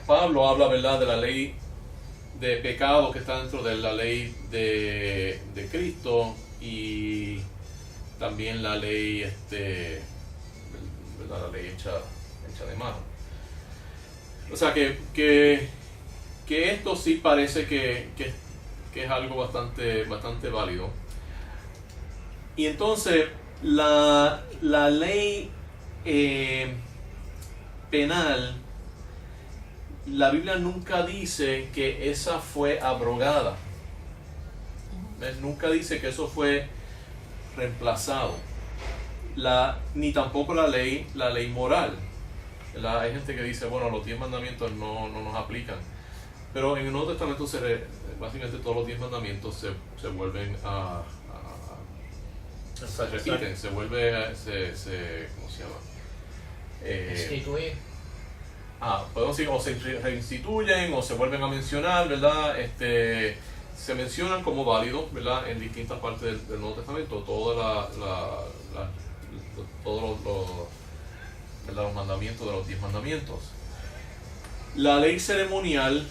Pablo habla, ¿verdad?, de la ley de pecado que está dentro de la ley de Cristo, y también la ley, ¿verdad?, la ley hecha de mano. O sea que esto sí parece que es algo bastante válido. Y entonces la ley penal, la Biblia nunca dice que esa fue abrogada. Nunca dice que eso fue reemplazado. Ni tampoco la ley moral. Hay gente que dice, bueno, los 10 mandamientos no nos aplican. Pero en el Nuevo Testamento básicamente todos los 10 mandamientos se vuelven se repiten, se vuelve ¿cómo se llama? Instituir. Podemos decir, o se reinstituyen o se vuelven a mencionar, ¿verdad? Se mencionan como válidos, ¿verdad?, en distintas partes del Nuevo Testamento, todos los mandamientos de los 10 mandamientos. La ley ceremonial,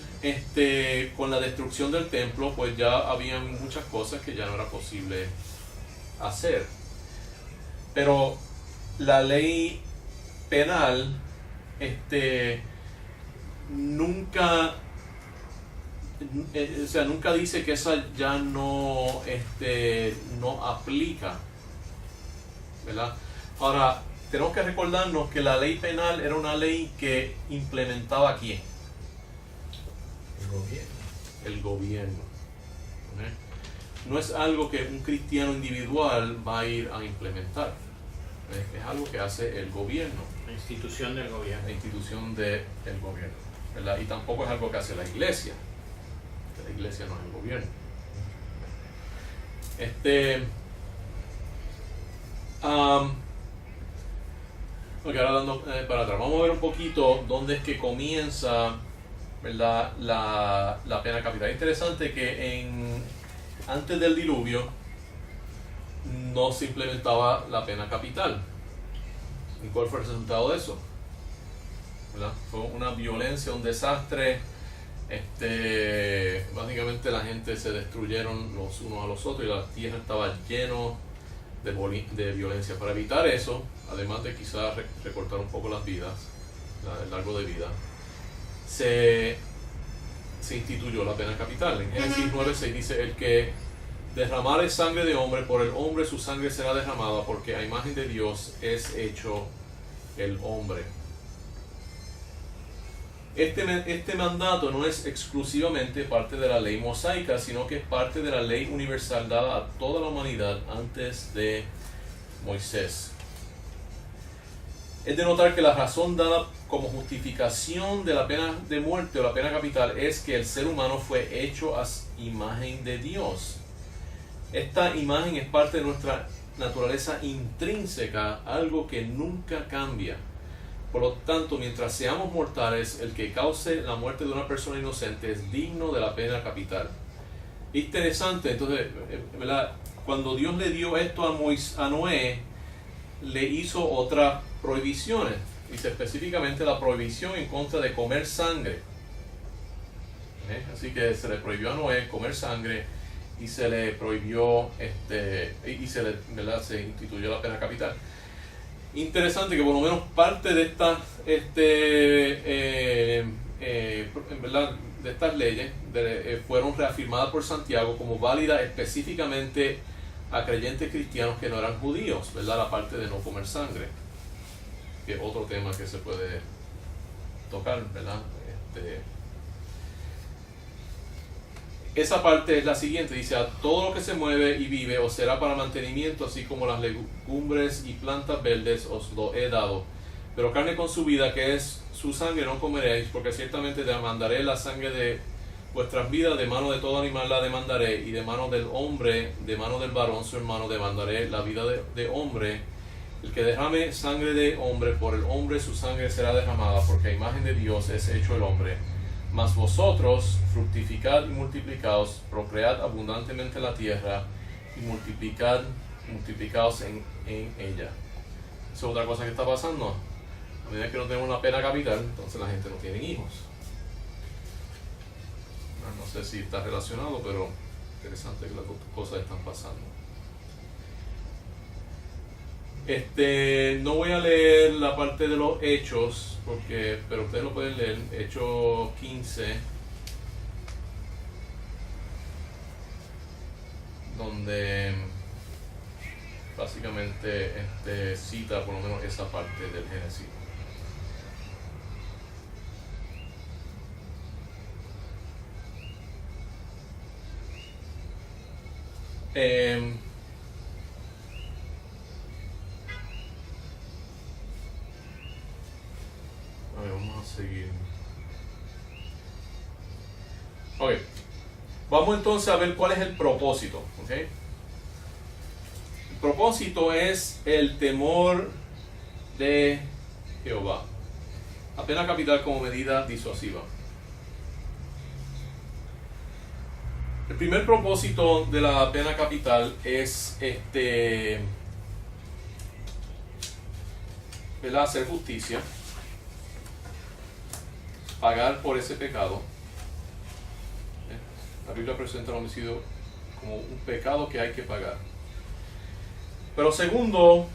con la destrucción del templo, pues ya habían muchas cosas que ya no era posible hacer. Pero la ley penal, nunca dice que esa ya no aplica, ¿verdad? Ahora, tenemos que recordarnos que la ley penal era una ley que implementaba ¿a quién? El gobierno. El gobierno. ¿Ok? No es algo que un cristiano individual va a ir a implementar. Es algo que hace el gobierno. La institución del gobierno. La institución del gobierno. ¿Verdad? Y tampoco es algo que hace la iglesia. La iglesia no es el gobierno. Ahora dando para atrás, vamos a ver un poquito dónde es que comienza, ¿verdad?, la pena capital. Es interesante que antes del diluvio no se implementaba la pena capital. ¿Y cuál fue el resultado de eso? ¿Verdad? Fue una violencia, un desastre. Básicamente la gente se destruyeron los unos a los otros y la tierra estaba lleno de violencia. Para evitar eso, además de quizás recortar un poco las vidas, el largo de vida, se instituyó la pena capital. En Génesis 9:6 dice: el que derramare sangre de hombre, por el hombre su sangre será derramada, porque a imagen de Dios es hecho el hombre. Este mandato no es exclusivamente parte de la ley mosaica, sino que es parte de la ley universal dada a toda la humanidad antes de Moisés. Es de notar que la razón dada como justificación de la pena de muerte o la pena capital es que el ser humano fue hecho a imagen de Dios. Esta imagen es parte de nuestra naturaleza intrínseca, algo que nunca cambia. Por lo tanto, mientras seamos mortales, el que cause la muerte de una persona inocente es digno de la pena capital. Interesante, entonces, ¿verdad? Cuando Dios le dio esto a Noé, le hizo otras prohibiciones. Dice específicamente la prohibición en contra de comer sangre. Así que se le prohibió a Noé comer sangre y se le prohibió, ¿verdad?, se instituyó la pena capital. Interesante que por lo menos parte de estas ¿verdad?, de estas leyes fueron reafirmadas por Santiago como válidas específicamente a creyentes cristianos que no eran judíos, ¿verdad?, la parte de no comer sangre, que es otro tema que se puede tocar, ¿verdad? Esa parte es la siguiente, dice: a todo lo que se mueve y vive os será para mantenimiento, así como las legumbres y plantas verdes os lo he dado. Pero carne con su vida, que es su sangre, no comeréis, porque ciertamente demandaré la sangre de vuestras vidas, de mano de todo animal la demandaré, y de mano del hombre, de mano del varón su hermano demandaré la vida de hombre. El que derrame sangre de hombre, por el hombre su sangre será derramada, porque a imagen de Dios es hecho el hombre. Mas vosotros fructificad y multiplicaos, procread abundantemente la tierra y multiplicaos en ella. Esa es otra cosa que está pasando. A medida que no tenemos una pena capital, entonces la gente no tiene hijos. No sé si está relacionado, pero interesante que las dos cosas están pasando. No voy a leer la parte de los hechos, pero ustedes lo pueden leer. Hechos 15, donde básicamente cita por lo menos esa parte del Génesis. A ver, vamos a seguir. Ok. Vamos entonces a ver cuál es el propósito. ¿Okay? El propósito es el temor de Jehová. La pena capital como medida disuasiva. El primer propósito de la pena capital es ¿verdad?, hacer justicia, pagar por ese pecado. La Biblia presenta el homicidio como un pecado que hay que pagar. Pero el segundo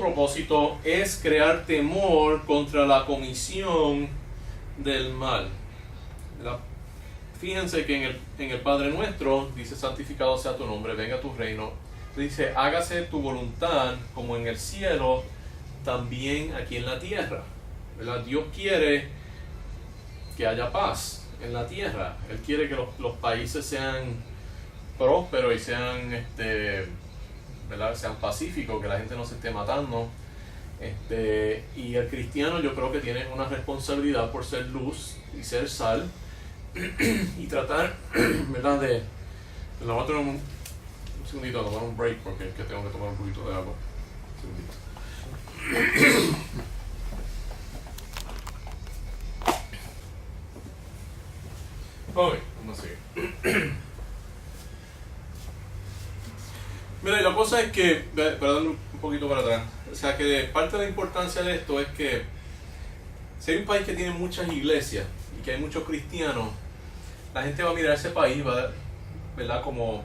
propósito es crear temor contra la comisión del mal. Fíjense que en el Padre Nuestro dice: santificado sea tu nombre, venga tu reino, Dice, hágase tu voluntad como en el cielo, también aquí en la tierra. ¿Verdad? Dios quiere que haya paz en la tierra. Él quiere que los países sean prósperos y sean, ¿verdad? Sean pacíficos, que la gente no se esté matando. Y el cristiano yo creo que tiene una responsabilidad por ser luz y ser sal y tratar, ¿verdad? Vamos a tener un segundito a tomar un break porque es que tengo que tomar un poquito de agua. Un segundito. Ok, vamos a seguir. Mira, y la cosa es que, para darle un poquito para atrás, o sea que parte de la importancia de esto es que si hay un país que tiene muchas iglesias y que hay muchos cristianos, la gente va a mirar a ese país, ¿verdad? Como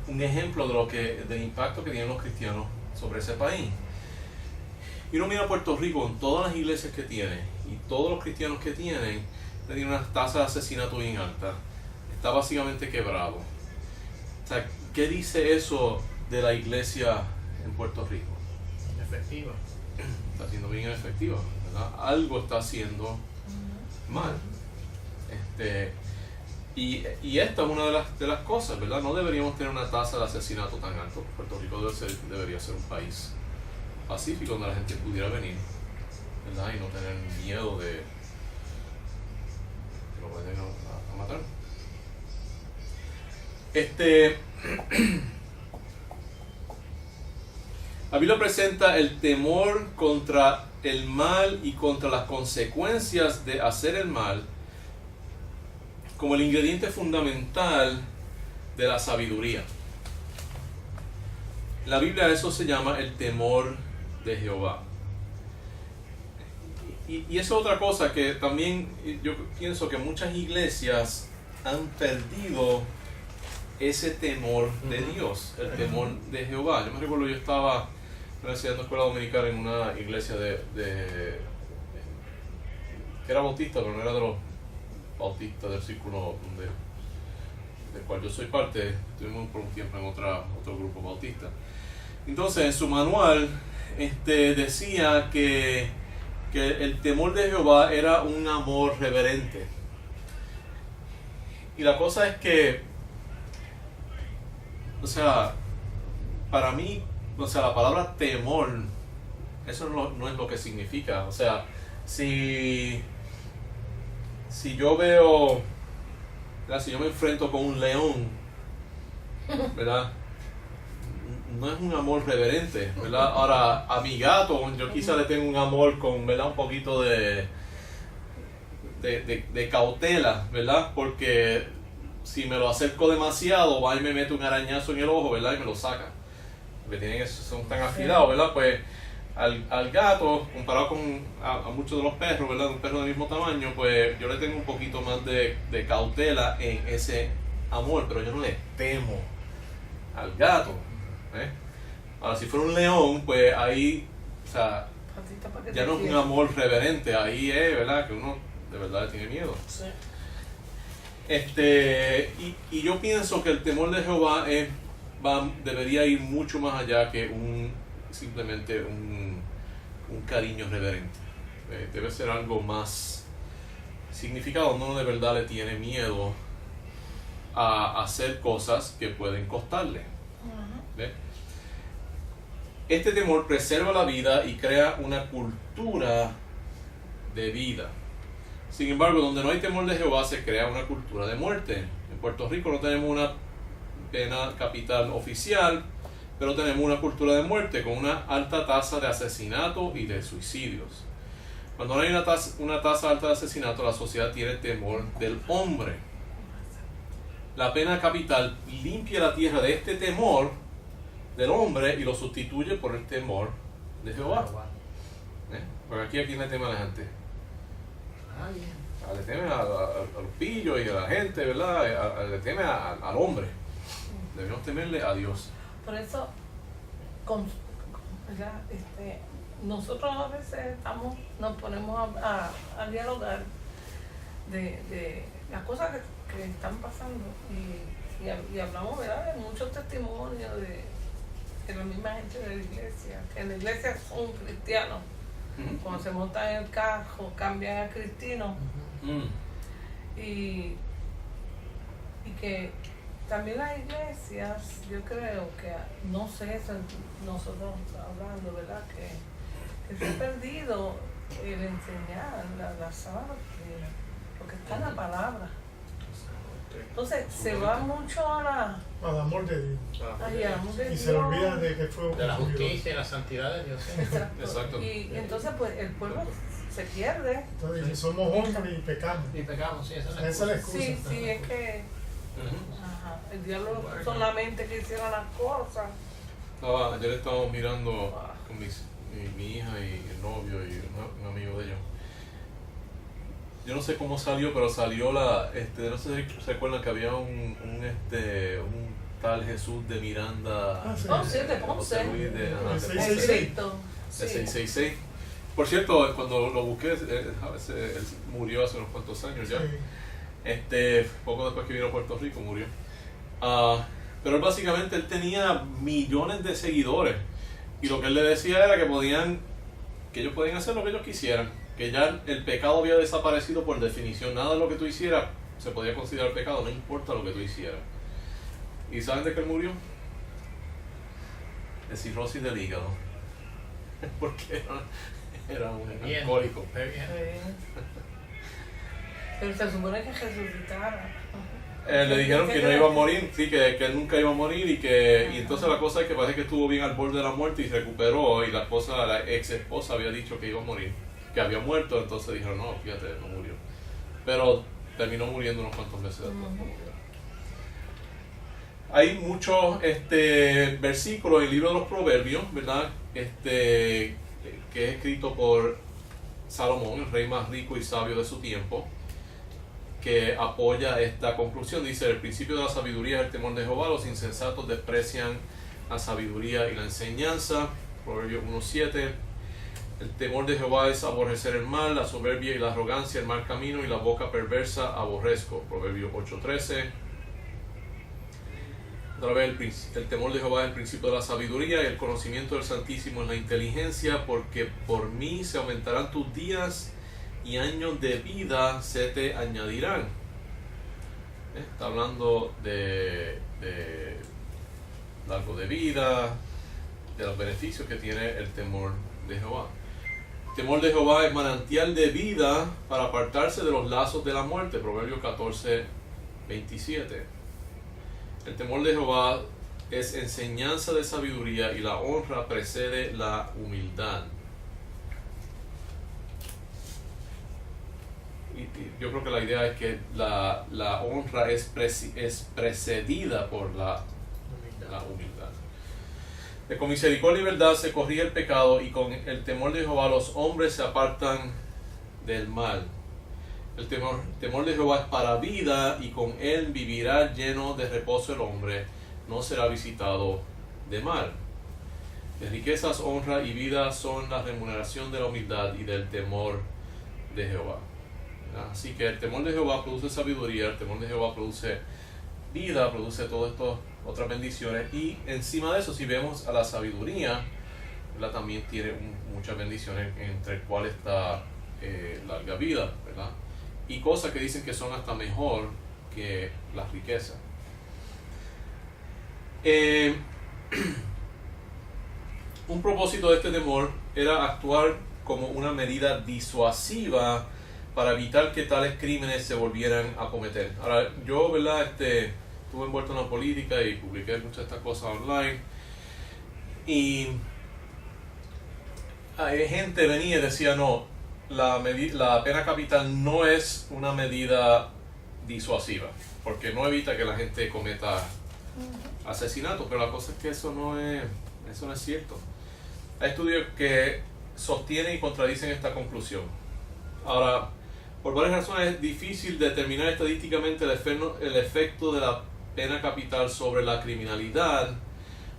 un ejemplo del impacto que tienen los cristianos sobre ese país. Y uno mira a Puerto Rico con todas las iglesias que tiene y todos los cristianos que tienen una tasa de asesinato bien alta. Está básicamente quebrado. O sea, ¿qué dice eso de la iglesia en Puerto Rico? Efectiva. Está siendo bien efectiva, ¿verdad? Algo está haciendo mal. Y esta es una de las cosas, ¿verdad? No deberíamos tener una tasa de asesinato tan alta. Puerto Rico debería ser un país pacífico donde la gente pudiera venir, ¿verdad? Y no tener miedo de que lo vayan a matar. La Biblia presenta el temor contra el mal y contra las consecuencias de hacer el mal como el ingrediente fundamental de la sabiduría. En la Biblia eso se llama el temor de Jehová. Y eso es otra cosa que también yo pienso que muchas iglesias han perdido ese temor de Dios, el temor de Jehová. Yo me recuerdo, yo estaba estudiando escuela dominical en una iglesia que era bautista, pero no era de los bautistas del círculo del cual yo soy parte. Estuvimos por un tiempo en otro grupo bautista. Entonces en su manual decía que el temor de Jehová era un amor reverente. Y la cosa es que, o sea, para mí, o sea, la palabra temor, eso no es lo que significa. O sea, si yo veo, ¿verdad? Si yo me enfrento con un león, ¿verdad? No es un amor reverente, ¿verdad? Ahora, a mi gato, yo quizá le tengo un amor con, ¿verdad? Un poquito de cautela, ¿verdad? Porque si me lo acerco demasiado, va y me mete un arañazo en el ojo, ¿verdad? Y me lo saca. Porque son tan afilados, ¿verdad? Pues al gato, comparado con a muchos de los perros, ¿verdad? Un perro del mismo tamaño, pues yo le tengo un poquito más de cautela en ese amor, pero yo no le temo al gato. Ahora, si fuera un león, pues ahí, o sea, ya no es un amor reverente, ahí es, ¿verdad? Que uno de verdad le tiene miedo. Sí. Y yo pienso que el temor de Jehová debería ir mucho más allá que simplemente un cariño reverente. Debe ser algo más significado, donde uno de verdad le tiene miedo a hacer cosas que pueden costarle. ¿Ve? Este temor preserva la vida y crea una cultura de vida. Sin embargo, donde no hay temor de Jehová, se crea una cultura de muerte. En Puerto Rico no tenemos una pena capital oficial, pero tenemos una cultura de muerte con una alta tasa de asesinato y de suicidios. Cuando no hay una tasa alta de asesinato, la sociedad tiene temor del hombre. La pena capital limpia la tierra de este temor del hombre y lo sustituye por el temor de Jehová. Porque aquí le teme a la gente. Le teme a los pillos y a la gente, ¿verdad? Le teme al hombre. Debemos temerle a Dios. Por eso, nosotros a veces nos ponemos a dialogar de las cosas que están pasando y hablamos, ¿verdad?, de muchos testimonios de la misma gente de la iglesia, que en la iglesia son cristianos. Cuando se montan en el carro, cambian a cristianos. Y que también las iglesias, yo creo que, no sé, eso nosotros hablando, ¿verdad?, que se ha perdido el enseñar la sana doctrina, porque está en la palabra. Entonces se va mucho al amor de Dios. Y se olvida de que fue de la justicia y la santidad de Dios. Exacto. Y entonces pues el pueblo se pierde. Entonces somos hombres y pecamos. Y pecamos, sí, esa es la excusa. Sí, es que el diablo solamente que hiciera las cosas. Ayer estábamos mirando con mi hija y el novio y un amigo de ellos. Yo no sé cómo salió, pero salió no sé si se acuerdan que había un tal Jesús de Miranda. Sí, de Ponce. De 666. De 666. Por cierto, cuando lo busqué, él murió hace unos cuantos años ya. Poco después que vino a Puerto Rico murió. Pero él básicamente tenía millones de seguidores. Y lo que él le decía era que ellos podían hacer lo que ellos quisieran. Que ya el pecado había desaparecido por definición. Nada de lo que tú hicieras se podía considerar pecado, no importa lo que tú hicieras. ¿Y saben de qué murió? De cirrosis del hígado. Porque era un alcohólico. Pero se supone que resucitara. Le dijeron que no iba a morir, sí, que él nunca iba a morir y entonces la cosa es que parece que estuvo bien al borde de la muerte y recuperó y la ex esposa había dicho que iba a morir, que había muerto, entonces dijeron no, fíjate, no murió. Pero terminó muriendo unos cuantos meses después. Hay muchos versículos en el libro de los Proverbios, ¿verdad? Que es escrito por Salomón, el rey más rico y sabio de su tiempo, que apoya esta conclusión. Dice: el principio de la sabiduría es el temor de Jehová, los insensatos desprecian la sabiduría y la enseñanza. Proverbios 1:7. El temor de Jehová es aborrecer el mal, la soberbia y la arrogancia, el mal camino y la boca perversa aborrezco. Proverbios 8:13. Otra vez, el temor de Jehová es el principio de la sabiduría y el conocimiento del Santísimo es la inteligencia, porque por mí se aumentarán tus días y años de vida se te añadirán. Está hablando de largo de vida, de los beneficios que tiene el temor de Jehová. El temor de Jehová es manantial de vida para apartarse de los lazos de la muerte. Proverbios 14:27. El temor de Jehová es enseñanza de sabiduría y la honra precede la humildad. Y yo creo que la idea es que la honra es precedida por la humildad. Con misericordia y verdad se corrige el pecado, y con el temor de Jehová los hombres se apartan del mal. El temor de Jehová es para vida, y con él vivirá lleno de reposo el hombre, no será visitado de mal. De riquezas, honra y vida son la remuneración de la humildad y del temor de Jehová. Así que el temor de Jehová produce sabiduría, el temor de Jehová produce vida, produce todas estas otras bendiciones, y encima de eso, si vemos a la sabiduría, ¿verdad?, también tiene muchas bendiciones, entre las cuales está larga vida, ¿verdad?, y cosas que dicen que son hasta mejor que las riquezas. Un propósito de este temor era actuar como una medida disuasiva para evitar que tales crímenes se volvieran a cometer. Ahora, yo, ¿verdad?, estuve envuelto en la política y publiqué muchas de estas cosas online, y gente venía y decía: no, la pena capital no es una medida disuasiva, porque no evita que la gente cometa asesinatos, pero la cosa es que eso no es cierto. Hay estudios que sostienen y contradicen esta conclusión. Ahora, por varias razones es difícil determinar estadísticamente el efecto de la pena capital sobre la criminalidad.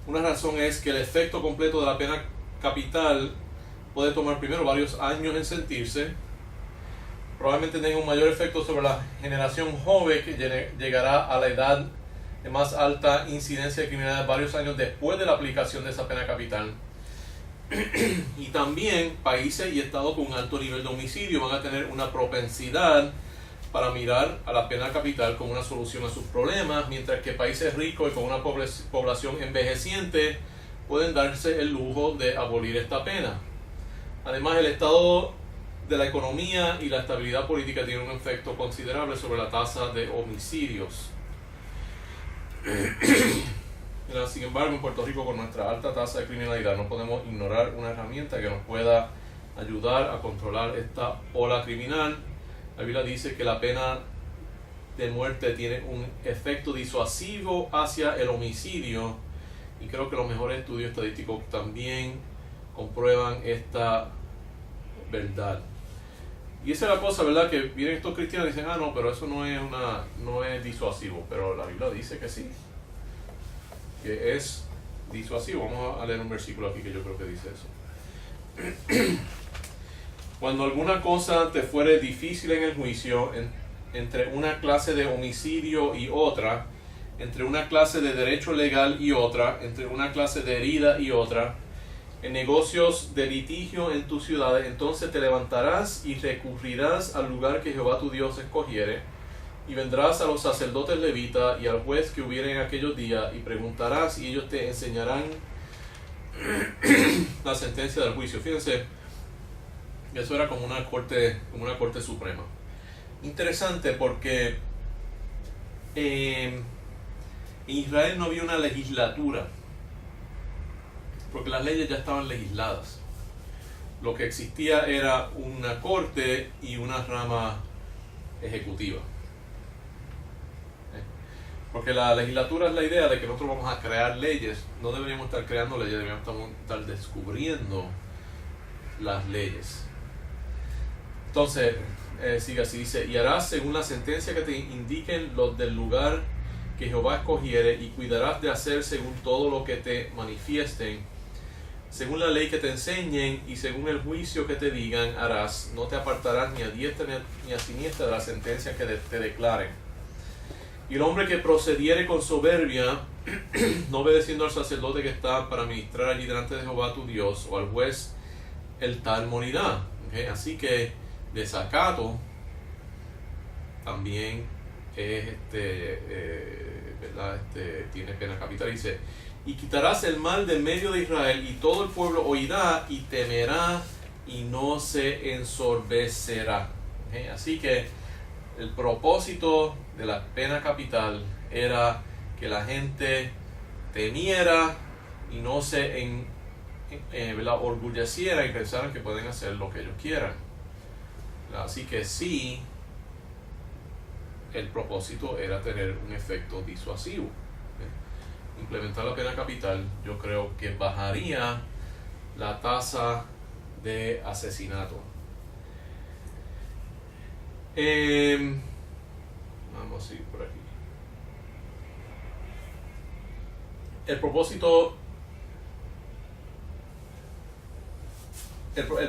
Una razón es que el efecto completo de la pena capital puede tomar primero varios años en sentirse. Probablemente tenga un mayor efecto sobre la generación joven que llegará a la edad de más alta incidencia de criminalidad varios años después de la aplicación de esa pena capital. Y también países y estados con un alto nivel de homicidio van a tener una propensidad para mirar a la pena capital como una solución a sus problemas, mientras que países ricos y con una población envejeciente pueden darse el lujo de abolir esta pena. Además, el estado de la economía y la estabilidad política tienen un efecto considerable sobre la tasa de homicidios. Sin embargo, en Puerto Rico, con nuestra alta tasa de criminalidad, no podemos ignorar una herramienta que nos pueda ayudar a controlar esta ola criminal. La Biblia dice que la pena de muerte tiene un efecto disuasivo hacia el homicidio, y creo que los mejores estudios estadísticos también comprueban esta verdad. Y esa es la cosa, ¿verdad? Que vienen estos cristianos y dicen, no, pero eso no es disuasivo, pero la Biblia dice que sí, que es disuasivo. Vamos a leer un versículo aquí que yo creo que dice eso. Cuando alguna cosa te fuere difícil en el juicio, entre una clase de homicidio y otra, entre una clase de derecho legal y otra, entre una clase de herida y otra, en negocios de litigio en tus ciudades, entonces te levantarás y recurrirás al lugar que Jehová tu Dios escogiere, y vendrás a los sacerdotes levitas y al juez que hubiere en aquellos días, y preguntarás, y ellos te enseñarán la sentencia del juicio. Fíjense, eso era como una corte suprema. Interesante, porque en Israel no había una legislatura, porque las leyes ya estaban legisladas. Lo que existía era una corte y una rama ejecutiva. Porque la legislatura es la idea de que nosotros vamos a crear leyes. No deberíamos estar creando leyes, deberíamos estar descubriendo las leyes. Entonces, sigue así, dice, y harás según la sentencia que te indiquen los del lugar que Jehová escogiere, y cuidarás de hacer según todo lo que te manifiesten, según la ley que te enseñen, y según el juicio que te digan harás. No te apartarás ni a diestra ni a siniestra de la sentencia que te declaren. Y el hombre que procediere con soberbia, no obedeciendo al sacerdote que está para ministrar allí delante de Jehová tu Dios, o al juez, el tal morirá. ¿Okay? Así que desacato también es ¿verdad? Tiene pena capital. Dice, y quitarás el mal del medio de Israel, y todo el pueblo oirá y temerá y no se ensorbecerá. ¿Okay? Así que el propósito de la pena capital era que la gente temiera y no se orgulleciera y pensaran que pueden hacer lo que ellos quieran. Así que sí, el propósito era tener un efecto disuasivo. Implementar la pena capital, yo creo que bajaría la tasa de asesinato. Vamos a ir por aquí. El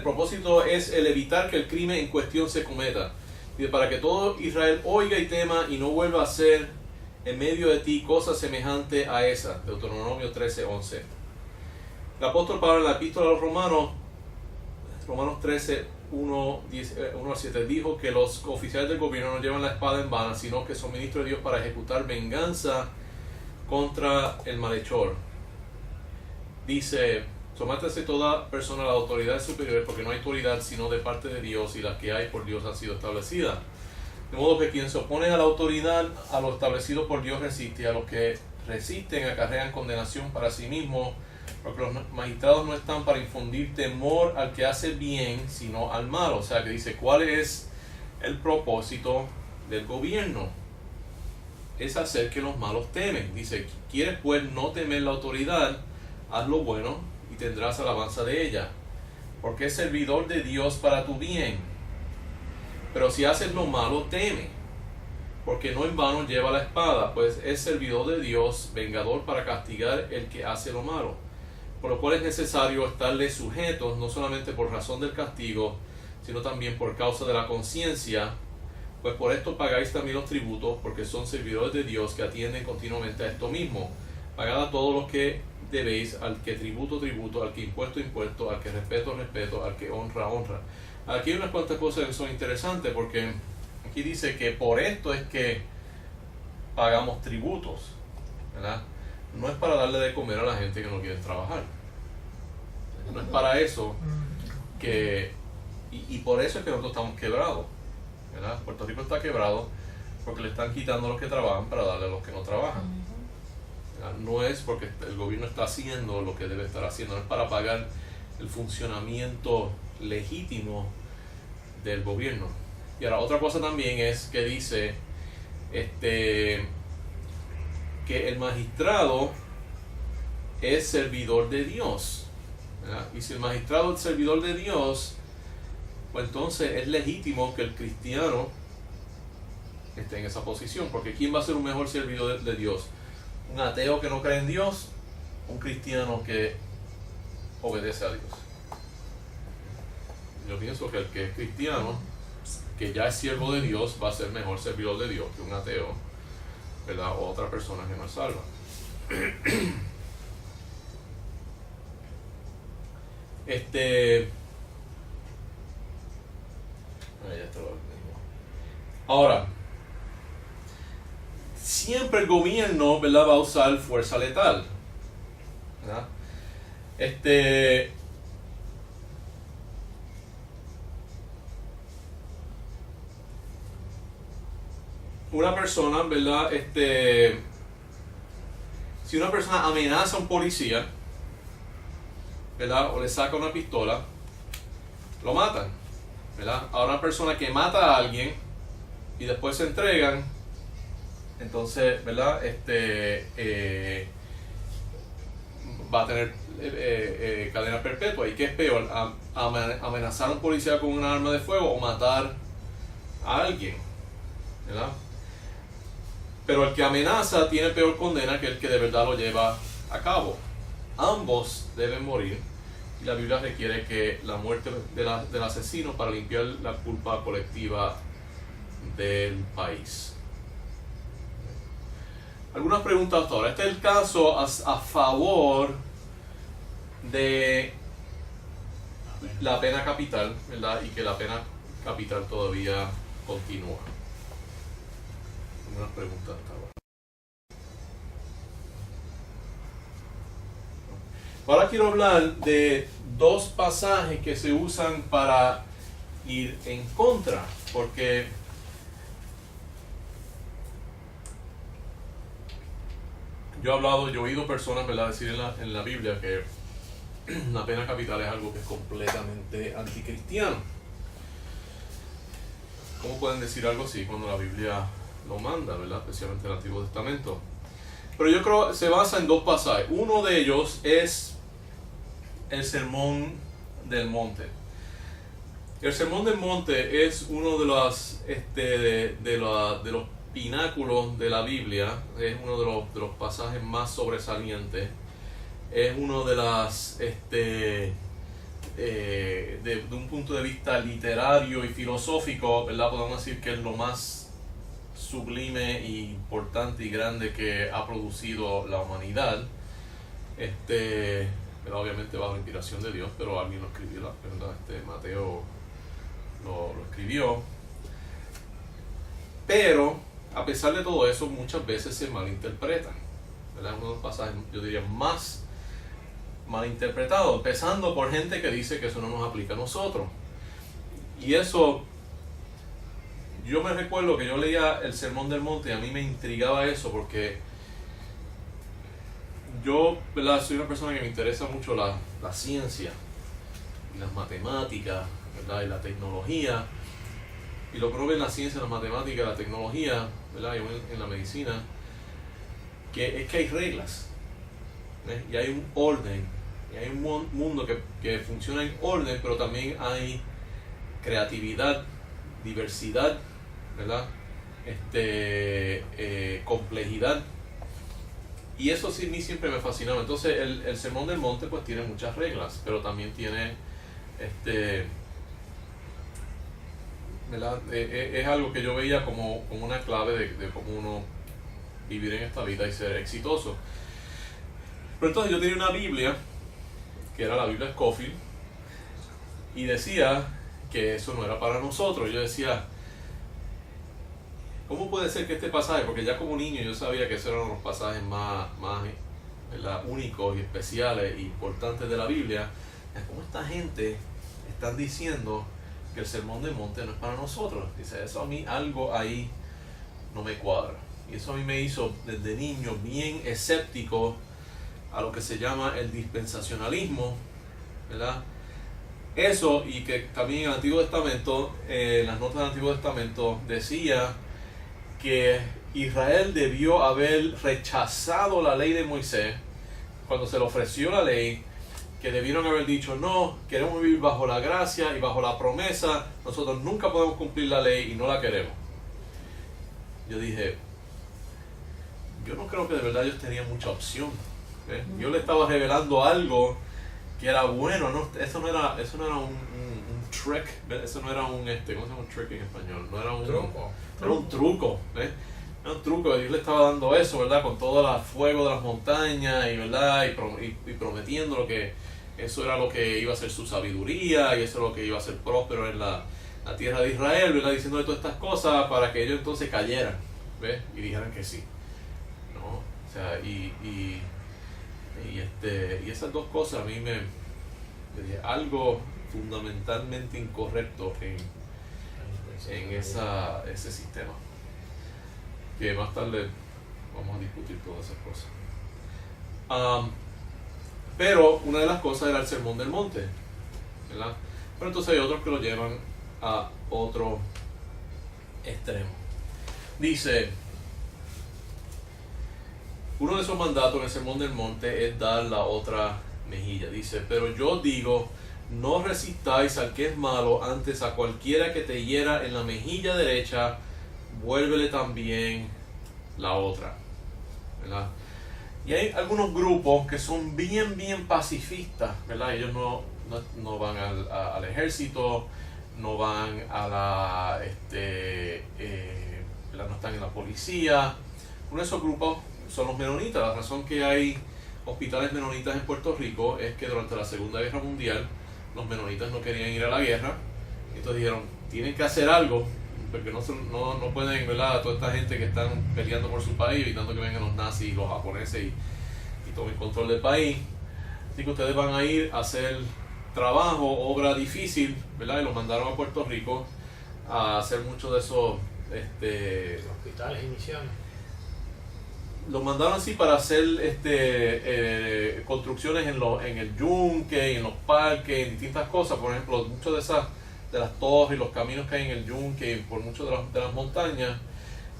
propósito es el evitar que el crimen en cuestión se cometa, para que todo Israel oiga y tema y no vuelva a hacer en medio de ti cosa semejante a esa. Deuteronomio 13:11. El apóstol Pablo en la epístola a los Romanos 13, 1 al 7, dijo que los oficiales del gobierno no llevan la espada en vano, sino que son ministros de Dios para ejecutar venganza contra el malhechor. Dice, somátese toda persona a las autoridades superiores, porque no hay autoridad sino de parte de Dios, y las que hay por Dios han sido establecidas. De modo que quien se opone a la autoridad, a lo establecido por Dios resiste, y a los que resisten acarrean condenación para sí mismos, porque los magistrados no están para infundir temor al que hace bien, sino al malo. O sea que dice, ¿cuál es el propósito del gobierno? Es hacer que los malos temen. Dice, ¿quieres pues no temer la autoridad? Haz lo bueno y tendrás alabanza de ella, porque es servidor de Dios para tu bien. Pero si haces lo malo, teme, porque no en vano lleva la espada, pues es servidor de Dios, vengador para castigar el que hace lo malo. Por lo cual es necesario estarle sujetos, no solamente por razón del castigo, sino también por causa de la conciencia, pues por esto pagáis también los tributos, porque son servidores de Dios que atienden continuamente a esto mismo. Pagad a todos los que debéis, al que tributo, al que impuesto, al que respeto, al que honra. Aquí hay unas cuantas cosas que son interesantes, porque aquí dice que por esto es que pagamos tributos, ¿verdad? No es para darle de comer a la gente que no quiere trabajar. No es para eso que... Y por eso es que nosotros estamos quebrados, ¿verdad? Puerto Rico está quebrado porque le están quitando a los que trabajan para darle a los que no trabajan. No es porque el gobierno está haciendo lo que debe estar haciendo, no es para pagar el funcionamiento legítimo del gobierno. Y ahora otra cosa también es que dice que el magistrado es servidor de Dios, ¿verdad? Y si el magistrado es servidor de Dios, pues entonces es legítimo que el cristiano esté en esa posición, porque ¿quién va a ser un mejor servidor de Dios? ¿Un ateo que no cree en Dios? ¿Un cristiano que obedece a Dios? Yo pienso que el que es cristiano, que ya es siervo de Dios, va a ser mejor servidor de Dios que un ateo, ¿verdad? O otra persona que no es salva. Ahora, siempre el gobierno, ¿verdad?, va a usar fuerza letal, ¿verdad? Una persona, ¿verdad? Si una persona amenaza a un policía, ¿verdad?, o le saca una pistola, lo matan, ¿verdad? A una persona que mata a alguien y después se entregan, entonces, ¿verdad?, va a tener cadena perpetua. ¿Y qué es peor? Amenazar a un policía con un arma de fuego o matar a alguien, ¿verdad? Pero el que amenaza tiene peor condena que el que de verdad lo lleva a cabo. Ambos deben morir, y la Biblia requiere que la muerte del asesino para limpiar la culpa colectiva del país. Algunas preguntas hasta ahora. Este es el caso a favor de la pena capital, ¿verdad? Y que la pena capital todavía continúa. Algunas preguntas hasta ahora. Ahora quiero hablar de dos pasajes que se usan para ir en contra, porque yo he oído personas, ¿verdad?, decir en la Biblia que la pena capital es algo que es completamente anticristiano. ¿Cómo pueden decir algo así cuando la Biblia lo manda, ¿verdad?, especialmente el Antiguo Testamento? Pero yo creo que se basa en dos pasajes. Uno de ellos es el Sermón del Monte. El Sermón del Monte es uno de los pináculos de la Biblia, es uno de los pasajes más sobresalientes, es uno de las de un punto de vista literario y filosófico, ¿verdad?, podemos decir que es lo más sublime y importante y grande que ha producido la humanidad, pero obviamente bajo inspiración de Dios, pero alguien lo escribió, ¿verdad? Mateo lo escribió, pero a pesar de todo eso, muchas veces se malinterpretan, ¿verdad? Uno de los pasajes, yo diría, más malinterpretados, empezando por gente que dice que eso no nos aplica a nosotros. Y eso, yo me recuerdo que yo leía el Sermón del Monte y a mí me intrigaba eso, porque yo, ¿verdad?, soy una persona que me interesa mucho la ciencia, y las matemáticas, ¿verdad?, y la tecnología. Y lo que uno ve en la ciencia, la matemática, la tecnología, ¿verdad?, y en la medicina, que es que hay reglas, ¿ves? Y hay un orden, y hay un mundo que funciona en orden, pero también hay creatividad, diversidad, ¿verdad?, complejidad. Y eso sí, a mí siempre me fascinaba. Entonces el Sermón del Monte pues tiene muchas reglas, pero también tiene ¿verdad? Es algo que yo veía como una clave de cómo uno vivir en esta vida y ser exitoso. Pero entonces yo tenía una Biblia, que era la Biblia Scofield, y decía que eso no era para nosotros. Yo decía, ¿cómo puede ser que este pasaje? Porque ya como niño yo sabía que esos eran los pasajes más ¿verdad? Únicos y especiales e importantes de la Biblia. ¿Cómo esta gente está diciendo que el Sermón del Monte no es para nosotros? Dice, eso a mí algo ahí no me cuadra. Y eso a mí me hizo desde niño bien escéptico a lo que se llama el dispensacionalismo, ¿verdad? Eso, y que también en el Antiguo Testamento, en las notas del Antiguo Testamento, decía que Israel debió haber rechazado la ley de Moisés cuando se le ofreció la ley, que debieron haber dicho, no, queremos vivir bajo la gracia y bajo la promesa, nosotros nunca podemos cumplir la ley y no la queremos. Yo dije, yo no creo que de verdad ellos tenían mucha opción. Yo le estaba revelando algo que era bueno, ¿no? Eso no era un trick, eso no era un, ¿cómo se llama un trick en español? No era un truco. Era un truco, Era un truco, Dios le estaba dando eso, ¿verdad? Con todo el fuego de las montañas, y ¿verdad? Y prometiendo lo que eso era lo que iba a ser su sabiduría, y eso era lo que iba a ser próspero en la tierra de Israel, ¿verdad? Diciendo todas estas cosas para que ellos entonces cayeran, ¿ves? Y dijeran que sí, ¿no? O sea, y esas dos cosas a mí me algo fundamentalmente incorrecto en ese sistema, que más tarde vamos a discutir todas esas cosas. Pero una de las cosas era el Sermón del Monte, ¿verdad? Pero entonces hay otros que lo llevan a otro extremo. Dice, uno de esos mandatos en el Sermón del Monte es dar la otra mejilla. Dice, pero yo digo, no resistáis al que es malo, antes a cualquiera que te hiera en la mejilla derecha, vuélvele también la otra, ¿verdad? Y hay algunos grupos que son bien pacifistas, ¿verdad? Ellos no van al ejército, no van a no están en la policía. Uno de esos grupos son los menonitas. La razón que hay hospitales menonitas en Puerto Rico es que durante la Segunda Guerra Mundial los menonitas no querían ir a la guerra, entonces dijeron, tienen que hacer algo, porque no pueden, ¿verdad? Toda esta gente que están peleando por su país, evitando que vengan los nazis y los japoneses y tomen control del país. Así que ustedes van a ir a hacer trabajo, obra difícil, ¿verdad? Y los mandaron a Puerto Rico a hacer mucho de esos hospitales y misiones. Los mandaron así para hacer construcciones en el yunque, en los parques, en distintas cosas. Por ejemplo, muchas de las torres y los caminos que hay en el yunque, por muchas de las montañas,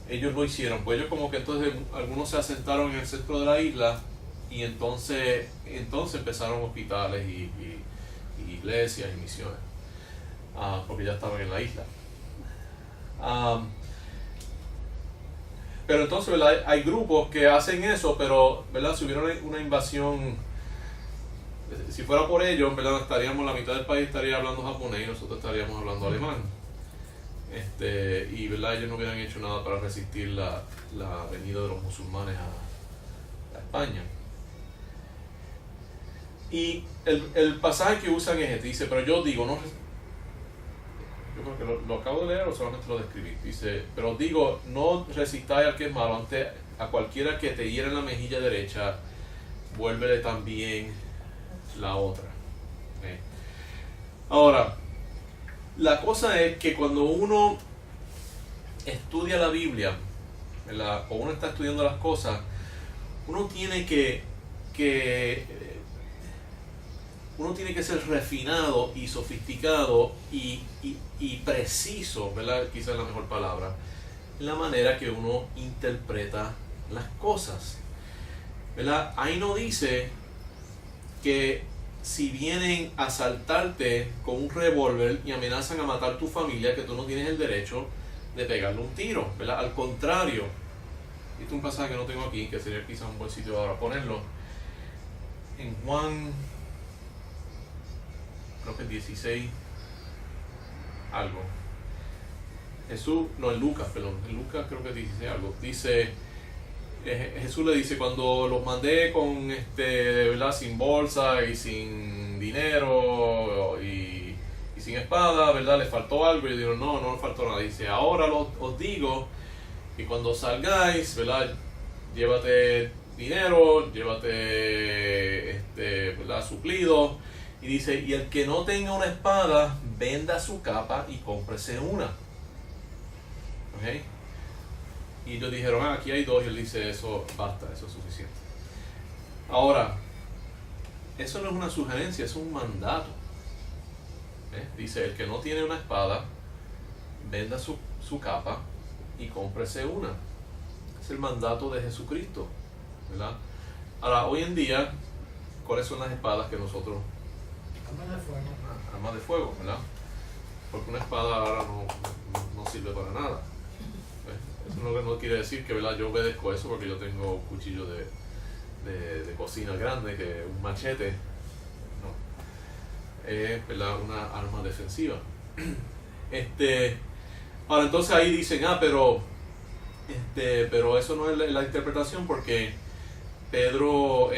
ellos lo hicieron. Pues ellos como que entonces algunos se asentaron en el centro de la isla, y entonces empezaron hospitales y iglesias y misiones, porque ya estaban en la isla. Pero entonces, ¿verdad? Hay grupos que hacen eso, pero, ¿verdad? Si hubiera una invasión, si fuera por ellos, ¿verdad? La mitad del país estaría hablando japonés y nosotros estaríamos hablando alemán. Y, ¿verdad? Ellos no hubieran hecho nada para resistir la venida de los musulmanes a España. Y el pasaje que usan es este, dice, pero yo digo, yo creo que lo acabo de leer o solamente lo describí. Dice, pero digo, no resistáis al que es malo, ante a cualquiera que te hiera en la mejilla derecha, vuélvele también la otra. Ahora, la cosa es que cuando uno estudia la Biblia, ¿verdad? O uno está estudiando las cosas, uno tiene que ser refinado y sofisticado y preciso, ¿verdad? Quizás es la mejor palabra, en la manera que uno interpreta las cosas, ¿verdad? Ahí no dice que si vienen a asaltarte con un revólver y amenazan a matar tu familia, que tú no tienes el derecho de pegarle un tiro, ¿verdad? Al contrario, este es un pasaje que no tengo aquí, que sería quizás un buen sitio para ponerlo. En Juan, creo que 16 algo, en Lucas creo que dice algo, dice, Jesús le dice, cuando los mandé con ¿verdad? Sin bolsa y sin dinero y sin espada, ¿verdad? Les faltó algo, y dijeron, no les faltó nada. Dice, ahora os digo que cuando salgáis, ¿verdad? Llévate dinero, llévate ¿verdad? Suplido. Y dice, y el que no tenga una espada, venda su capa y cómprese una. ¿Okay? Y ellos dijeron, aquí hay dos, y él dice, eso basta, eso es suficiente. Ahora, eso no es una sugerencia, es un mandato. Dice, el que no tiene una espada, venda su capa y cómprese una. Es el mandato de Jesucristo, ¿verdad? Ahora, hoy en día, ¿cuáles son las espadas que nosotros? Armas de fuego, ¿verdad? Porque una espada ahora no sirve para nada. Eso no quiere decir que, ¿verdad? Yo obedezco eso porque yo tengo un cuchillo de cocina grande, que un machete, ¿no? Es, ¿verdad? Una arma defensiva. Ahora entonces ahí dicen, pero eso no es la interpretación, porque Pedro,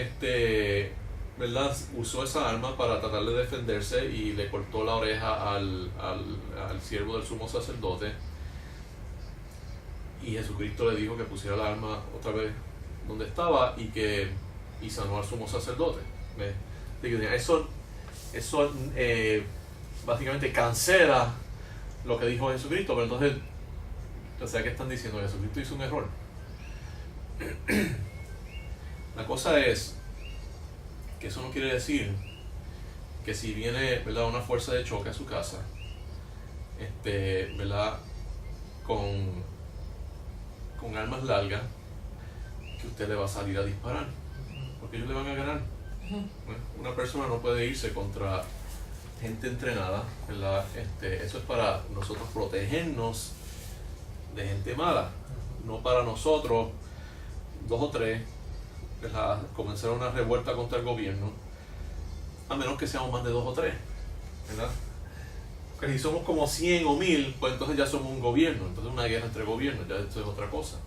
¿verdad? Usó esa arma para tratar de defenderse y le cortó la oreja al siervo del sumo sacerdote. Y Jesucristo le dijo que pusiera la arma otra vez donde estaba y sanó al sumo sacerdote. ¿Ves? Eso básicamente cancela lo que dijo Jesucristo, pero entonces, o sea, ¿qué están diciendo? Jesucristo hizo un error. La cosa es que eso no quiere decir que si viene, ¿verdad? Una fuerza de choque a su casa, ¿verdad? Con armas largas, que usted le va a salir a disparar, porque ellos le van a ganar. Una persona no puede irse contra gente entrenada, ¿verdad? Eso es para nosotros protegernos de gente mala, no para nosotros, 2 o 3, ¿verdad? Comenzar una revuelta contra el gobierno, a menos que seamos más de 2 o 3, ¿verdad? Porque si somos como 100 o 1000, pues entonces ya somos un gobierno, entonces una guerra entre gobiernos, ya esto es otra cosa.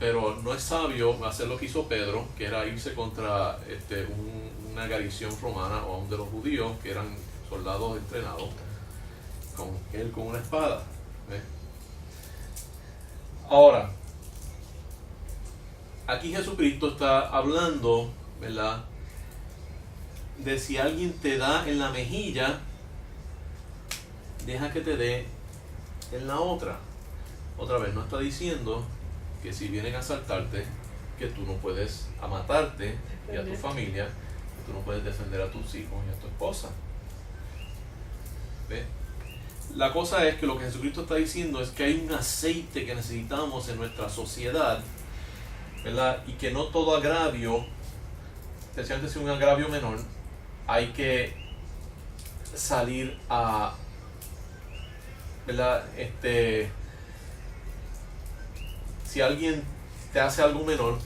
Pero no es sabio hacer lo que hizo Pedro, que era irse contra una garnición romana o de los judíos, que eran soldados entrenados, con una espada. ¿Ves? Ahora, aquí Jesucristo está hablando, ¿verdad? De si alguien te da en la mejilla, deja que te dé en la otra. Otra vez, no está diciendo que si vienen a asaltarte, que tú no puedes matarte y a tu familia, que tú no puedes defender a tus hijos y a tu esposa. ¿Ves? La cosa es que lo que Jesucristo está diciendo es que hay un aceite que necesitamos en nuestra sociedad, ¿verdad? Y que no todo agravio, especialmente si es un agravio menor, hay que salir a, ¿verdad? Si alguien te hace algo menor,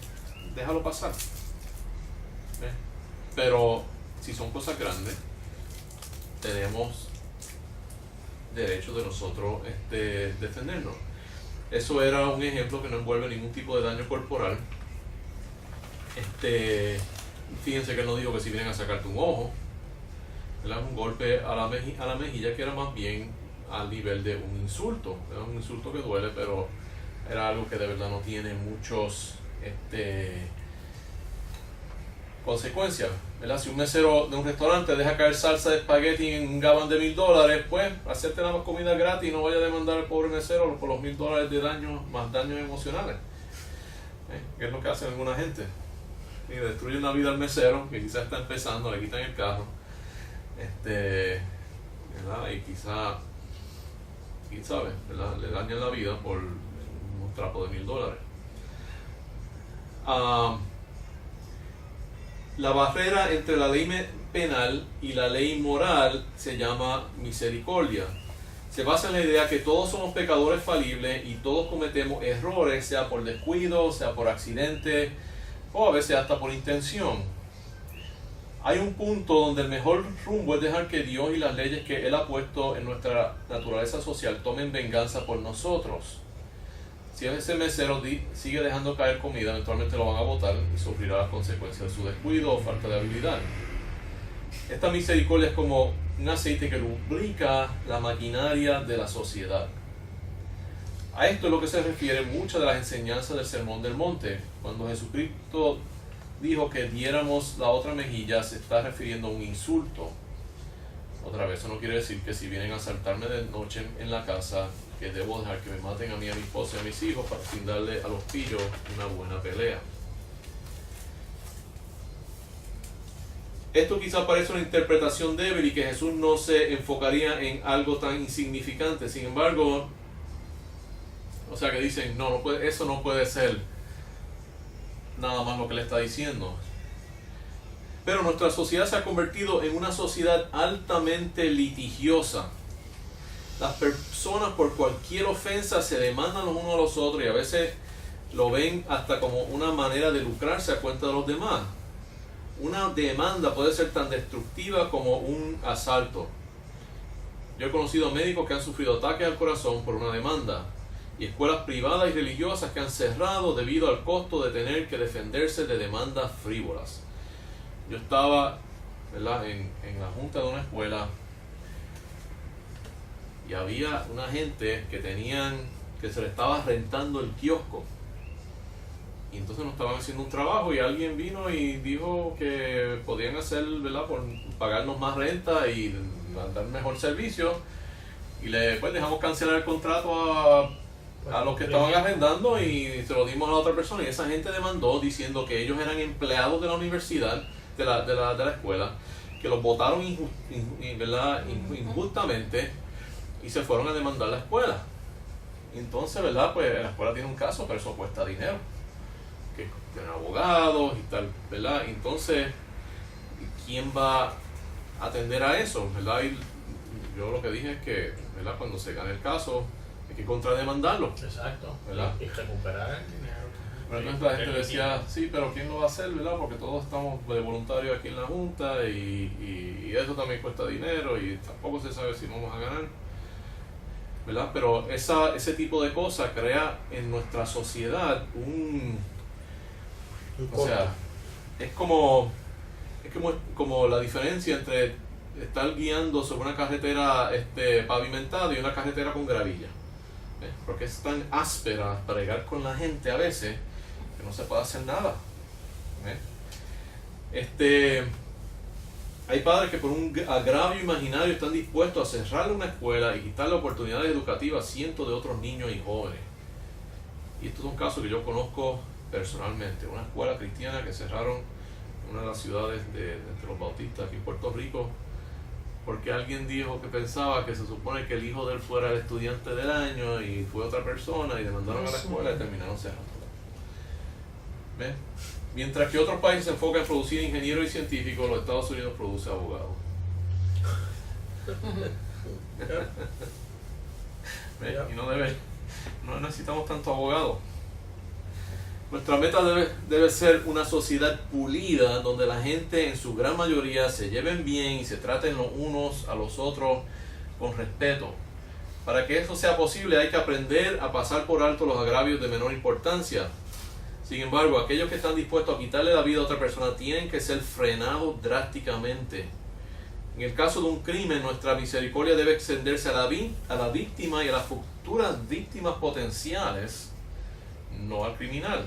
déjalo pasar. ¿Ves? Pero si son cosas grandes, tenemos derecho de nosotros defendernos. Eso era un ejemplo que no envuelve ningún tipo de daño corporal. Fíjense que él no dijo que si vienen a sacarte un ojo, ¿verdad? Un golpe a la mejilla, que era más bien al nivel de un insulto. Era un insulto que duele, pero era algo que de verdad no tiene muchos consecuencias, ¿verdad? Si un mesero de un restaurante deja caer salsa de espagueti en un gabán de $1000, pues hacerte la comida gratis y no vaya a demandar al pobre mesero por los $1000 de daño, más daños emocionales. ¿Qué es lo que hace alguna gente? Y destruyen la vida al mesero, que quizás está empezando, le quitan el carro, ¿verdad? Y quizá, quién sabe, ¿verdad? Le dañan la vida por un trapo de $1000. La barrera entre la ley penal y la ley moral se llama misericordia. Se basa en la idea que todos somos pecadores falibles y todos cometemos errores, sea por descuido, sea por accidente o a veces hasta por intención. Hay un punto donde el mejor rumbo es dejar que Dios y las leyes que Él ha puesto en nuestra naturaleza social tomen venganza por nosotros. Si ese mesero sigue dejando caer comida, eventualmente lo van a botar y sufrirá las consecuencias de su descuido o falta de habilidad. Esta misericordia es como un aceite que lubrica la maquinaria de la sociedad. A esto es lo que se refiere muchas de las enseñanzas del Sermón del Monte. Cuando Jesucristo dijo que diéramos la otra mejilla, se está refiriendo a un insulto. Otra vez, eso no quiere decir que si vienen a asaltarme de noche en la casa, que debo dejar que me maten a mí, a mi esposa y a mis hijos para sin darle a los pillos una buena pelea. Esto quizá parece una interpretación débil y que Jesús no se enfocaría en algo tan insignificante. Sin embargo, o sea que dicen, no puede, eso no puede ser nada más lo que le está diciendo. Pero nuestra sociedad se ha convertido en una sociedad altamente litigiosa. Las personas por cualquier ofensa se demandan los unos a los otros y a veces lo ven hasta como una manera de lucrarse a cuenta de los demás. Una demanda puede ser tan destructiva como un asalto. Yo he conocido médicos que han sufrido ataques al corazón por una demanda y escuelas privadas y religiosas que han cerrado debido al costo de tener que defenderse de demandas frívolas. Yo estaba, ¿verdad?, en la junta de una escuela y había una gente que se le estaba rentando el kiosco. Y entonces nos estaban haciendo un trabajo y alguien vino y dijo que podían hacer, ¿verdad?, por pagarnos más renta y dar mejor servicio. Y pues dejamos cancelar el contrato a los que estaban arrendando y se lo dimos a la otra persona. Y esa gente demandó diciendo que ellos eran empleados de la universidad, de la escuela, que los votaron injustamente y se fueron a demandar la escuela. Entonces, ¿verdad?, pues la escuela tiene un caso, pero eso cuesta dinero, que tienen abogados y tal, ¿verdad? Entonces, ¿quién va a atender a eso, verdad? Y yo lo que dije es que, ¿verdad?, cuando se gane el caso hay que contrademandarlo. Exacto, ¿verdad? Y recuperar el dinero. Pero entonces la gente decía, sí, pero ¿quién lo va a hacer, verdad? Porque todos estamos de voluntarios aquí en la Junta y eso también cuesta dinero y tampoco se sabe si vamos a ganar, ¿verdad? Pero ese tipo de cosas crea en nuestra sociedad o sea, es como la diferencia entre estar guiando sobre una carretera pavimentada y una carretera con gravilla. Porque es tan áspera para llegar con la gente a veces que no se puede hacer nada. Hay padres que por un agravio imaginario están dispuestos a cerrar una escuela y quitarle oportunidades educativas a cientos de otros niños y jóvenes. Y estos son casos que yo conozco personalmente. Una escuela cristiana que cerraron en una de las ciudades de los bautistas aquí en Puerto Rico, porque alguien dijo que pensaba que se supone que el hijo de él fuera el estudiante del año y fue otra persona y demandaron a la escuela y terminaron cerrando. ¿Ves? Mientras que otros países se enfocan en producir ingenieros y científicos, los Estados Unidos produce abogados. ¿Ves? Y no necesitamos tanto abogados. Nuestra meta debe ser una sociedad pulida donde la gente en su gran mayoría se lleven bien y se traten los unos a los otros con respeto. Para que eso sea posible hay que aprender a pasar por alto los agravios de menor importancia. Sin embargo, aquellos que están dispuestos a quitarle la vida a otra persona tienen que ser frenados drásticamente. En el caso de un crimen, nuestra misericordia debe extenderse a la víctima y a las futuras víctimas potenciales, no al criminal.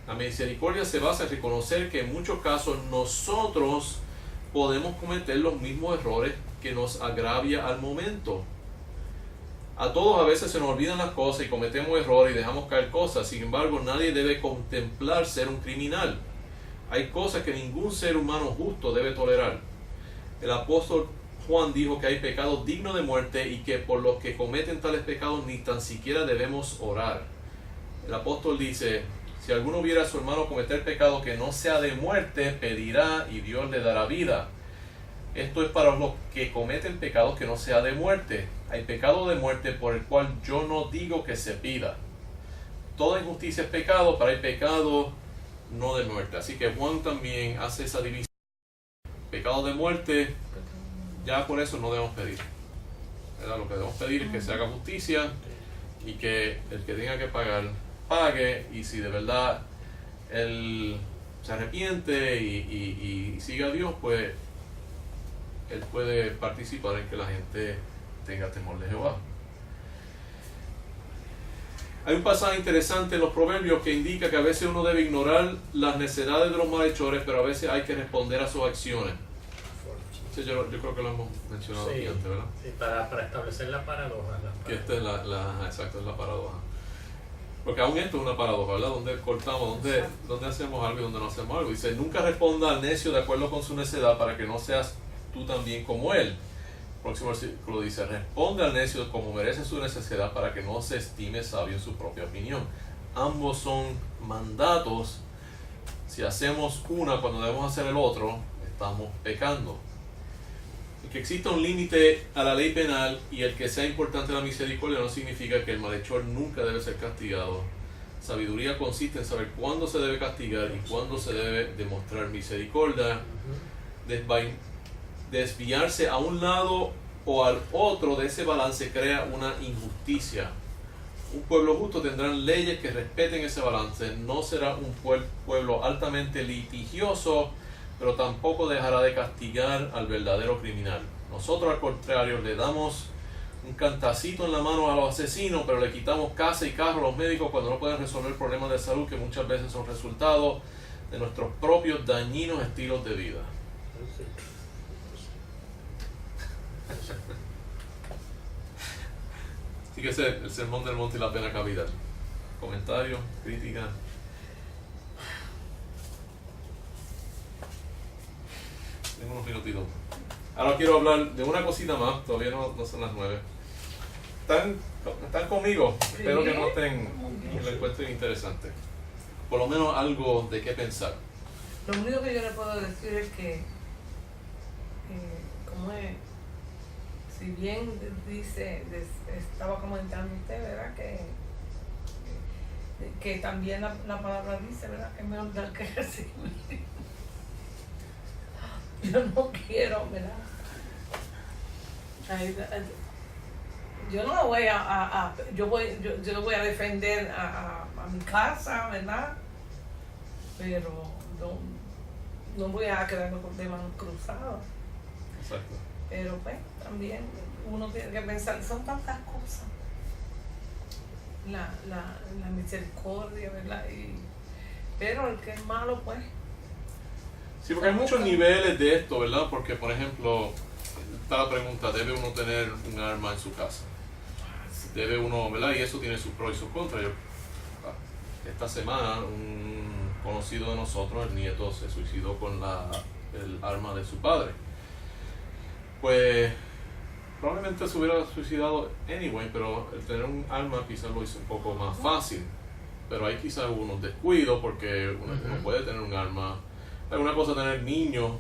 La misericordia se basa en reconocer que en muchos casos nosotros podemos cometer los mismos errores que nos agravia al momento. A todos a veces se nos olvidan las cosas y cometemos errores y dejamos caer cosas. Sin embargo, nadie debe contemplar ser un criminal. Hay cosas que ningún ser humano justo debe tolerar. El apóstol Juan dijo que hay pecados dignos de muerte y que por los que cometen tales pecados ni tan siquiera debemos orar. El apóstol dice, si alguno viera a su hermano cometer pecado que no sea de muerte, pedirá y Dios le dará vida. Esto es para los que cometen pecados que no sea de muerte. Hay pecado de muerte por el cual yo no digo que se pida. Toda injusticia es pecado, pero hay pecado no de muerte. Así que Juan también hace esa división. pecado de muerte, ya por eso no debemos pedir. ¿Verdad? Lo que debemos pedir es que se haga justicia y que el que tenga que pagar, pague, y si de verdad él se arrepiente y sigue a Dios, pues él puede participar en que la gente tenga temor de Jehová. Hay un pasaje interesante en los Proverbios que indica que a veces uno debe ignorar las necedades de los malhechores, pero a veces hay que responder a sus acciones. Sí, yo creo que lo hemos mencionado aquí antes, ¿verdad? Sí, para establecer la paradoja. Que esta es exacto, es la paradoja. Porque aún esto es una paradoja, ¿verdad? Donde cortamos, donde hacemos algo y donde no hacemos algo. Dice, nunca responda al necio de acuerdo con su necedad para que no seas tú también como él. Próximo versículo dice, responde al necio como merece su necesidad para que no se estime sabio en su propia opinión. Ambos son mandatos. Si hacemos una cuando debemos hacer el otro, estamos pecando. El que exista un límite a la ley penal y el que sea importante la misericordia no significa que el malhechor nunca debe ser castigado. Sabiduría consiste en saber cuándo se debe castigar y cuándo se debe demostrar misericordia. Desviarse a un lado o al otro de ese balance crea una injusticia. Un pueblo justo tendrá leyes que respeten ese balance. No será un pueblo altamente litigioso, pero tampoco dejará de castigar al verdadero criminal. Nosotros, al contrario, le damos un cantacito en la mano a los asesinos, pero le quitamos casa y carro a los médicos cuando no pueden resolver problemas de salud que muchas veces son resultado de nuestros propios dañinos estilos de vida. Así que ese es el sermón del monte y la pena capital. Comentarios, críticas. Tengo unos minutitos. Ahora quiero hablar de una cosita más, todavía no son las 9. ¿Están conmigo? Sí. Espero que noten que lo encuentren interesante. Por lo menos algo de qué pensar. Lo único que yo le puedo decir es que, como es, si bien dice, estaba comentando usted, ¿verdad? Que también la palabra dice, ¿verdad? Que es mejor dar que recibir. Yo no quiero, ¿verdad? Yo no voy yo no voy a defender a mi casa, ¿verdad? Pero no voy a quedarme con de manos cruzadas. Exacto. Pero pues también uno tiene que pensar, son tantas cosas. La misericordia, ¿verdad? Pero el que es malo, pues. Sí, porque hay muchos niveles de esto, ¿verdad? Porque, por ejemplo, está la pregunta, ¿debe uno tener un arma en su casa? ¿Debe uno, verdad? Y eso tiene sus pros y sus contras. Esta semana, un conocido de nosotros, el nieto, se suicidó con el arma de su padre. Pues, probablemente se hubiera suicidado anyway, pero el tener un arma quizás lo hizo un poco más fácil. Pero hay quizás unos descuidos porque uno puede tener un arma. Hay una cosa tener niños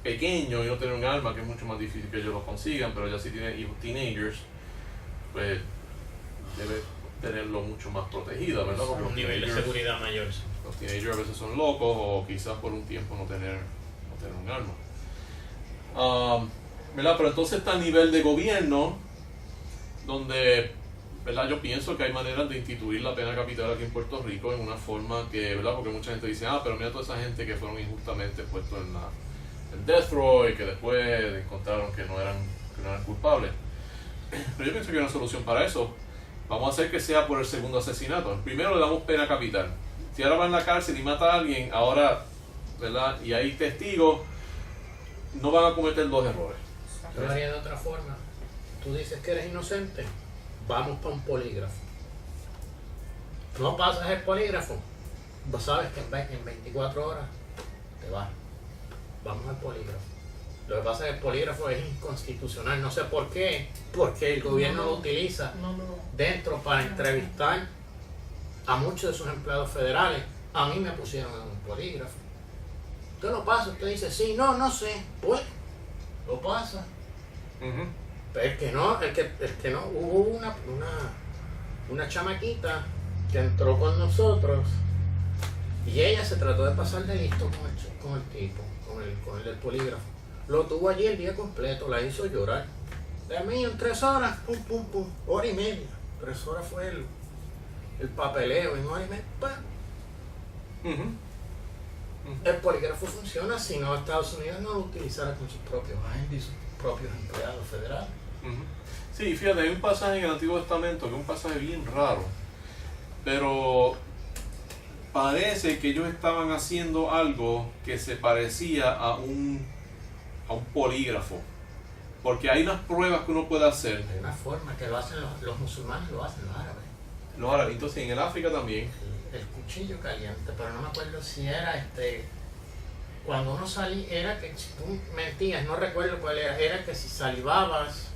pequeños y no tener un arma, que es mucho más difícil que ellos lo consigan, pero ya si tienen hijos teenagers, pues debe tenerlo mucho más protegido, ¿verdad? Porque un nivel de seguridad mayor. Los teenagers a veces son locos o quizás por un tiempo no tener un arma. ¿Verdad? Pero entonces está el nivel de gobierno, donde, ¿verdad? Yo pienso que hay maneras de instituir la pena capital aquí en Puerto Rico en una forma que, ¿verdad? Porque mucha gente dice, pero mira toda esa gente que fueron injustamente puestos en death row y que después encontraron que no eran culpables. Pero yo pienso que hay una solución para eso. Vamos a hacer que sea por el segundo asesinato. Primero le damos pena capital. Si ahora va en la cárcel y mata a alguien, ahora, ¿verdad? Y hay testigos, no van a cometer dos errores. Yo lo haría de otra forma. Tú dices que eres inocente, vamos para un polígrafo. No pasas el polígrafo, vos sabes que en 24 horas te vas. Vamos al polígrafo. Lo que pasa es que el polígrafo es inconstitucional, no sé por qué, porque el gobierno lo utiliza dentro para entrevistar a muchos de sus empleados federales. A mí me pusieron en un polígrafo. Usted lo pasa, usted dice, sí, no sé, pues, lo pasa. Pero el que no, hubo una chamaquita que entró con nosotros Y ella se trató de pasar de listo con el tipo, con el del polígrafo. Lo tuvo allí el día completo, la hizo llorar. De mí en 3 horas, pum, pum, pum, hora y media. 3 horas fue el papeleo, en hora y media, ¡pam! El polígrafo funciona si no Estados Unidos no lo utilizara con sus propios agentes y sus propios empleados federales. Sí, fíjate, hay un pasaje en el Antiguo Testamento que es un pasaje bien raro, pero parece que ellos estaban haciendo algo que se parecía a un polígrafo, porque hay unas pruebas que uno puede hacer. Hay una forma que lo hacen los musulmanes, lo hacen los árabes. Los árabes, entonces en el África también. El cuchillo caliente, pero no me acuerdo si era cuando uno salía, era que si tú mentías, no recuerdo cuál era que si salivabas,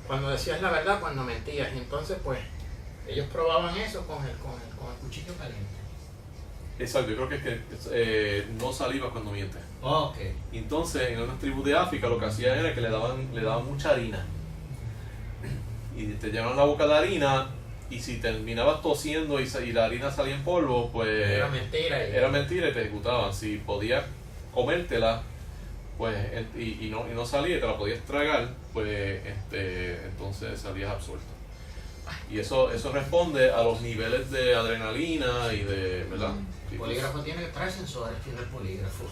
cuando decías la verdad, cuando mentías, y entonces pues ellos probaban eso con el cuchillo caliente. Exacto, yo creo que es que no salivas cuando mientes. Ok. Entonces en unas tribus de África lo que hacían era que le daban mucha harina, y te llenaban la boca de harina. Y si terminabas tosiendo y la harina salía en polvo, pues era mentira. Era mentira y te ejecutaban. Si podías comértela, pues y no salía y te la podías tragar, pues entonces salías absuelto. Y eso responde a los niveles de adrenalina y de, ¿verdad? El polígrafo tiene 3 sensores, tiene el polígrafo.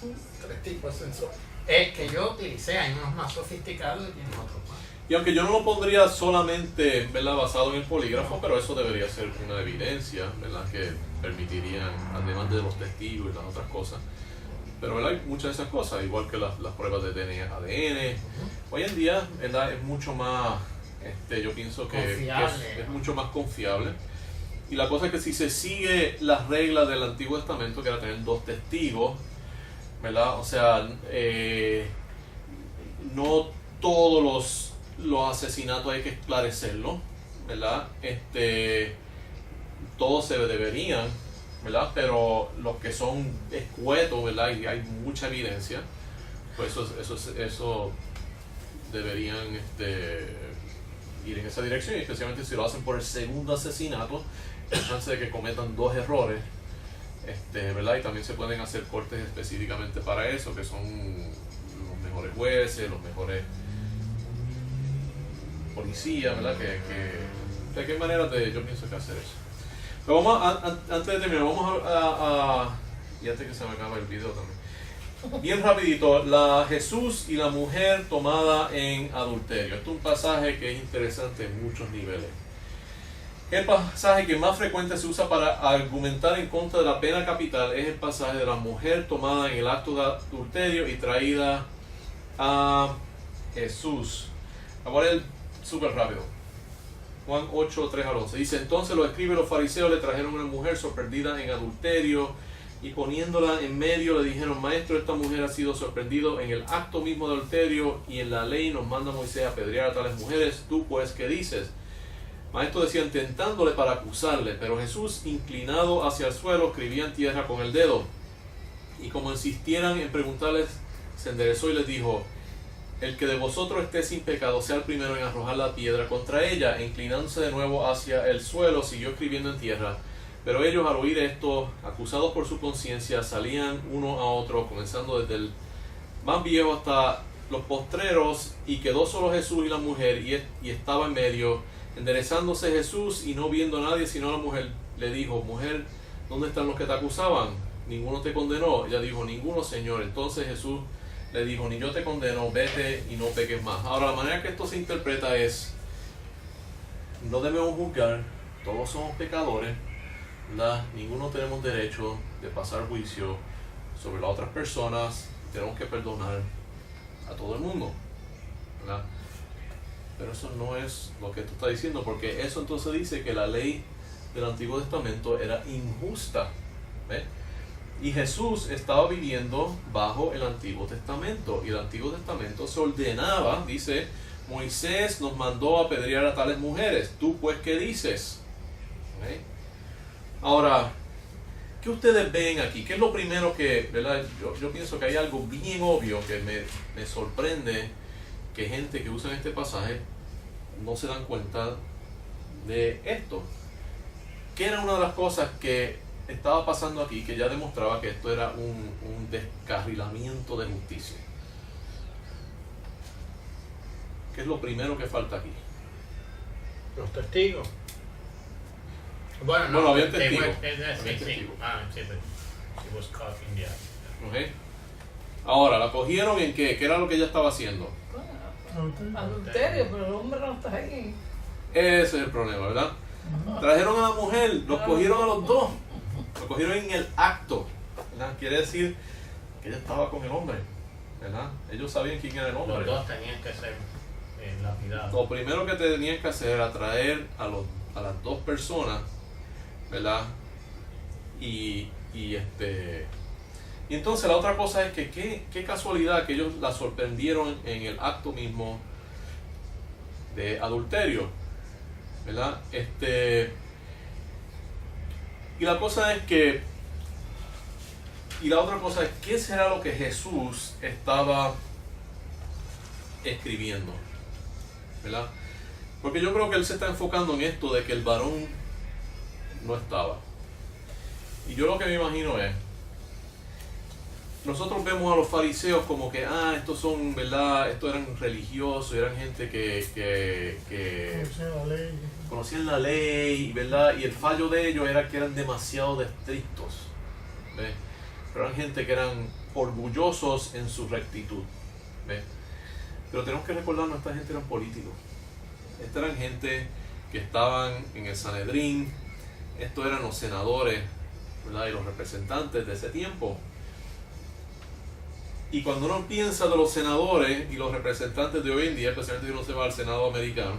3 tipos de sensores. Es que yo utilicé, hay unos más sofisticados y tienen otros más. Y aunque yo no lo pondría solamente, ¿verdad?, basado en el polígrafo, pero eso debería ser una evidencia, ¿verdad?, que permitirían, además de los testigos y las otras cosas. Pero, ¿verdad?, hay muchas de esas cosas, igual que las pruebas de DNA, ADN. Hoy en día, ¿verdad?, es mucho más, yo pienso que es mucho más confiable. Y la cosa es que si se sigue las reglas del Antiguo Testamento, que era tener 2 testigos, ¿verdad?, o sea, no todos los asesinatos hay que esclarecerlo, ¿verdad? Todos se deberían, ¿verdad? Pero los que son escuetos, ¿verdad? Y hay mucha evidencia, pues eso deberían ir en esa dirección, y especialmente si lo hacen por el segundo asesinato, la chance de que cometan 2 errores, ¿verdad? Y también se pueden hacer cortes específicamente para eso, que son los mejores jueces, los mejores policía, ¿verdad? ¿De qué manera yo pienso que hacer eso? Pero antes de terminar, vamos y antes que se me acabe el video también, bien rapidito, Jesús y la mujer tomada en adulterio. Este es un pasaje que es interesante en muchos niveles. El pasaje que más frecuente se usa para argumentar en contra de la pena capital es el pasaje de la mujer tomada en el acto de adulterio y traída a Jesús. Vamos a leer súper rápido. Juan 8, 3 al 11. Dice: entonces los escribas y los fariseos le trajeron una mujer sorprendida en adulterio, y poniéndola en medio le dijeron: maestro, esta mujer ha sido sorprendida en el acto mismo de adulterio, y en la ley nos manda Moisés a apedrear a tales mujeres. Tú pues, ¿qué dices? Maestro, decían tentándole para acusarle, pero Jesús, inclinado hacia el suelo, escribía en tierra con el dedo. Y como insistieran en preguntarles, se enderezó y les dijo: el que de vosotros esté sin pecado sea el primero en arrojar la piedra contra ella. E inclinándose de nuevo hacia el suelo, siguió escribiendo en tierra. Pero ellos, al oír esto, acusados por su conciencia, salían uno a otro, comenzando desde el más viejo hasta los postreros, y quedó solo Jesús y la mujer, y estaba en medio. Enderezándose Jesús y no viendo a nadie sino a la mujer, le dijo: mujer, ¿dónde están los que te acusaban? ¿Ninguno te condenó? Ella dijo: ninguno, Señor. Entonces Jesús le dijo: ni yo te condeno, vete y no peques más. Ahora, la manera que esto se interpreta es: no debemos juzgar, todos somos pecadores, ¿verdad? Ninguno tenemos derecho de pasar juicio sobre las otras personas, tenemos que perdonar a todo el mundo, ¿verdad? Pero eso no es lo que tú estás diciendo, porque eso entonces dice que la ley del Antiguo Testamento era injusta, ¿ves? Y Jesús estaba viviendo bajo el Antiguo Testamento, y el Antiguo Testamento se ordenaba, dice: Moisés nos mandó a apedrear a tales mujeres. ¿Tú pues qué dices? ¿Okay? Ahora, ¿qué ustedes ven aquí? ¿Qué es lo primero que, verdad? Yo pienso que hay algo bien obvio que me sorprende, que gente que usa este pasaje no se dan cuenta de esto. ¿Qué era una de las cosas que estaba pasando aquí que ya demostraba que esto era un descarrilamiento de justicia? ¿Qué es lo primero que falta aquí? Los testigos. Bueno, había testigos. Sí. Sí, pero she was caught in the act. Okay. Ahora, ¿la cogieron en qué? ¿Qué era lo que ella estaba haciendo? Adulterio, pero el hombre no está ahí. Ese es el problema, ¿verdad? Trajeron a la mujer, los cogieron a los dos. Los cogieron en el acto, ¿verdad? Quiere decir que ella estaba con el hombre, ¿verdad? Ellos sabían quién era el hombre. Los dos tenían que ser lapidados. Lo primero que tenían que hacer era traer a las dos personas, ¿verdad? Y entonces la otra cosa es que qué casualidad que ellos la sorprendieron en el acto mismo de adulterio, ¿verdad? Y la cosa es que, y la otra cosa es, ¿qué será lo que Jesús estaba escribiendo? ¿Verdad? Porque yo creo que él se está enfocando en esto de que el varón no estaba. Y yo lo que me imagino es, nosotros vemos a los fariseos como que, estos son, ¿verdad? Estos eran religiosos, eran gente que conocían la ley, ¿verdad? Y el fallo de ellos era que eran demasiado estrictos, ¿ves? Pero eran gente que eran orgullosos en su rectitud, ¿ves? Pero tenemos que recordarnos, esta gente eran políticos. Esta eran gente que estaban en el Sanedrín, estos eran los senadores, ¿verdad? Y los representantes de ese tiempo. Y cuando uno piensa de los senadores y los representantes de hoy en día, especialmente si uno se va al Senado americano,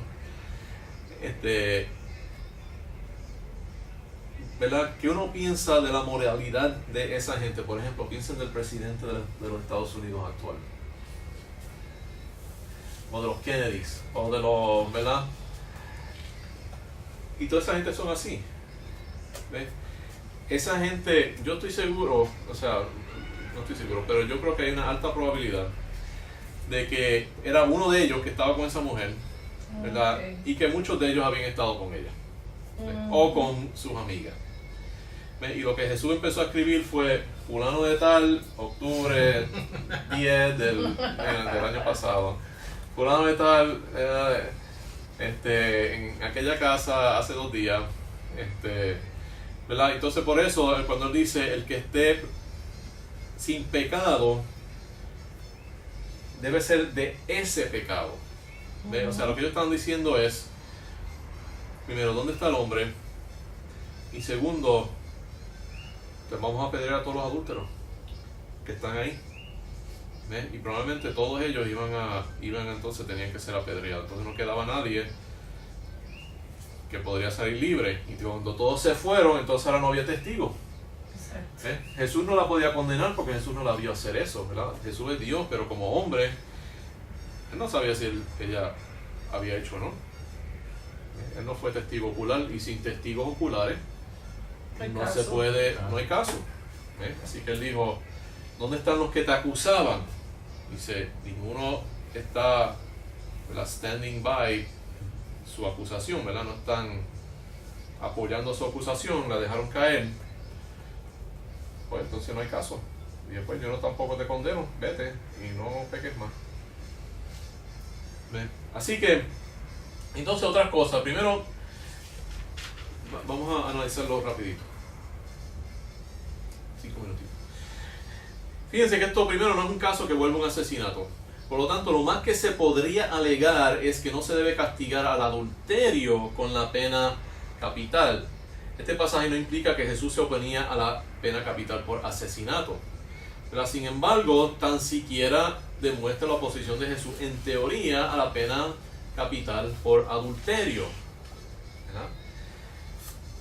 ¿verdad? Que uno piensa de la moralidad de esa gente. Por ejemplo, piensen del presidente de los Estados Unidos actual, o de los Kennedys, o de los, ¿verdad? Y toda esa gente son así, ¿ves? Esa gente, yo estoy seguro, o sea, no estoy seguro, pero yo creo que hay una alta probabilidad de que era uno de ellos que estaba con esa mujer, ¿verdad? Okay. Y que muchos de ellos habían estado con ella, o con sus amigas. Y lo que Jesús empezó a escribir fue fulano de tal, octubre 10 del año pasado, fulano de tal, en aquella casa hace 2 días, ¿verdad? Entonces por eso cuando él dice el que esté sin pecado debe ser de ese pecado, ¿ves? O sea, lo que ellos están diciendo es, primero, ¿dónde está el hombre? Y segundo, pues vamos a apedrear a todos los adúlteros que están ahí, ¿ves? Y probablemente todos ellos iban entonces, tenían que ser apedreados. Entonces no quedaba nadie que podría salir libre. Y cuando todos se fueron, entonces ahora no había testigos. Jesús no la podía condenar porque Jesús no la vio hacer eso, ¿verdad? Jesús es Dios, pero como hombre, él no sabía si ella había hecho o no. Él no fue testigo ocular, y sin testigos oculares no se puede, no hay caso. Así que él dijo, ¿dónde están los que te acusaban? Dice, ninguno está, ¿verdad?, standing by su acusación, ¿verdad? No están apoyando su acusación, la dejaron caer. Pues entonces no hay caso. Y después yo no tampoco te condeno, vete y no peques más. ¿Ven? Así que, entonces otras cosas. Primero, vamos a analizarlo rapidito. 5 minutitos. Fíjense que esto primero no es un caso que vuelva un asesinato. Por lo tanto, lo más que se podría alegar es que no se debe castigar al adulterio con la pena capital. Este pasaje no implica que Jesús se oponía a la pena capital por asesinato. Pero sin embargo, tan siquiera demuestra la oposición de Jesús en teoría a la pena capital por adulterio, ¿verdad?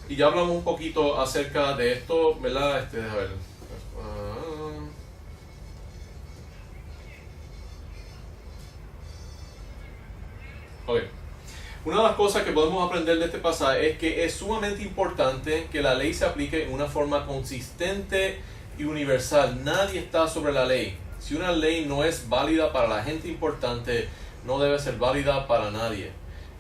Y ya hablamos un poquito acerca de esto, ¿verdad? A ver. Okay. Una de las cosas que podemos aprender de este pasaje es que es sumamente importante que la ley se aplique en una forma consistente y universal. Nadie está sobre la ley. Si una ley no es válida para la gente importante, no debe ser válida para nadie.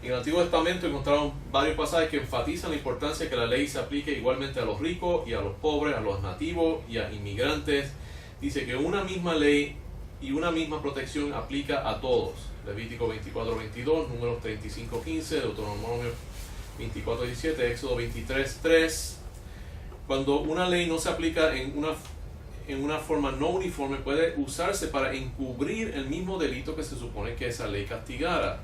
En el Antiguo Testamento encontramos varios pasajes que enfatizan la importancia de que la ley se aplique igualmente a los ricos y a los pobres, a los nativos y a inmigrantes. Dice que una misma ley y una misma protección aplica a todos. Levítico 24:22, Números 35:15, Deuteronomio 24:17, Éxodo 23:3. Cuando una ley no se aplica en una forma no uniforme, puede usarse para encubrir el mismo delito que se supone que esa ley castigara.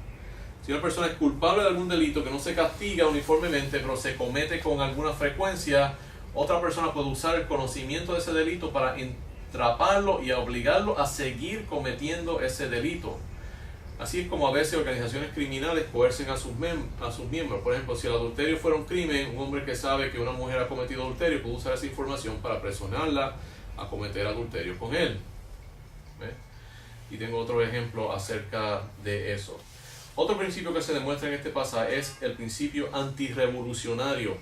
Si una persona es culpable de algún delito que no se castiga uniformemente, pero se comete con alguna frecuencia, otra persona puede usar el conocimiento de ese delito para entraparlo y obligarlo a seguir cometiendo ese delito. Así es como a veces organizaciones criminales coercen a sus miembros. Por ejemplo, si el adulterio fuera un crimen, un hombre que sabe que una mujer ha cometido adulterio puede usar esa información para presionarla a cometer adulterio con él. ¿Ves? Y tengo otro ejemplo acerca de eso. Otro principio que se demuestra en este pasaje es el principio antirrevolucionario.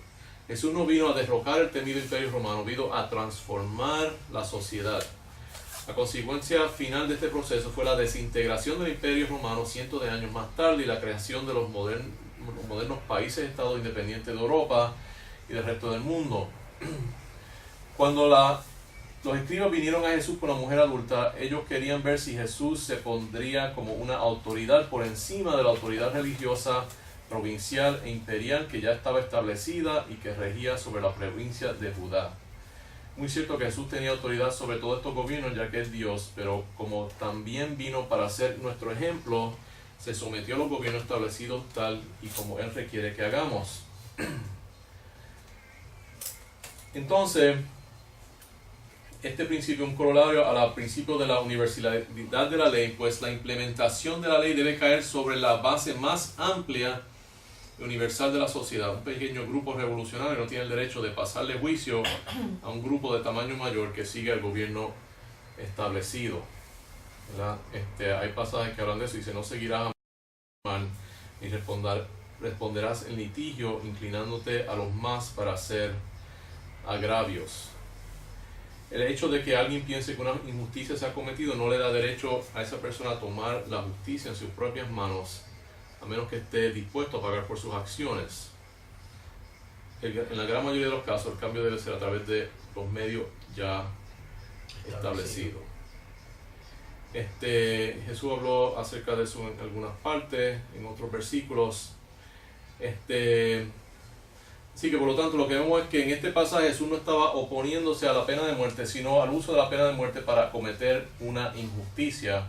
Jesús no vino a derrocar el temido imperio romano, vino a transformar la sociedad. La consecuencia final de este proceso fue la desintegración del imperio romano cientos de años más tarde y la creación de los modernos países-estados independientes de Europa y del resto del mundo. Cuando los escribas vinieron a Jesús con la mujer adulta, ellos querían ver si Jesús se pondría como una autoridad por encima de la autoridad religiosa, provincial e imperial que ya estaba establecida y que regía sobre la provincia de Judá. Muy cierto que Jesús tenía autoridad sobre todos estos gobiernos ya que es Dios, pero como también vino para ser nuestro ejemplo, se sometió a los gobiernos establecidos tal y como Él requiere que hagamos. Entonces, este principio es un corolario al principio de la universalidad de la ley, pues la implementación de la ley debe caer sobre la base más amplia y universal de la sociedad. Un pequeño grupo revolucionario no tiene el derecho de pasarle juicio a un grupo de tamaño mayor que sigue el gobierno establecido. Hay pasajes que hablan de eso y dice: no seguirás a mal ni responderás en litigio inclinándote a los más para hacer agravios. El hecho de que alguien piense que una injusticia se ha cometido no le da derecho a esa persona a tomar la justicia en sus propias manos, a menos que esté dispuesto a pagar por sus acciones. En la gran mayoría de los casos, el cambio debe ser a través de los medios ya establecidos. Jesús habló acerca de eso en algunas partes, en otros versículos. Así que por lo tanto lo que vemos es que en este pasaje Jesús no estaba oponiéndose a la pena de muerte, sino al uso de la pena de muerte para cometer una injusticia.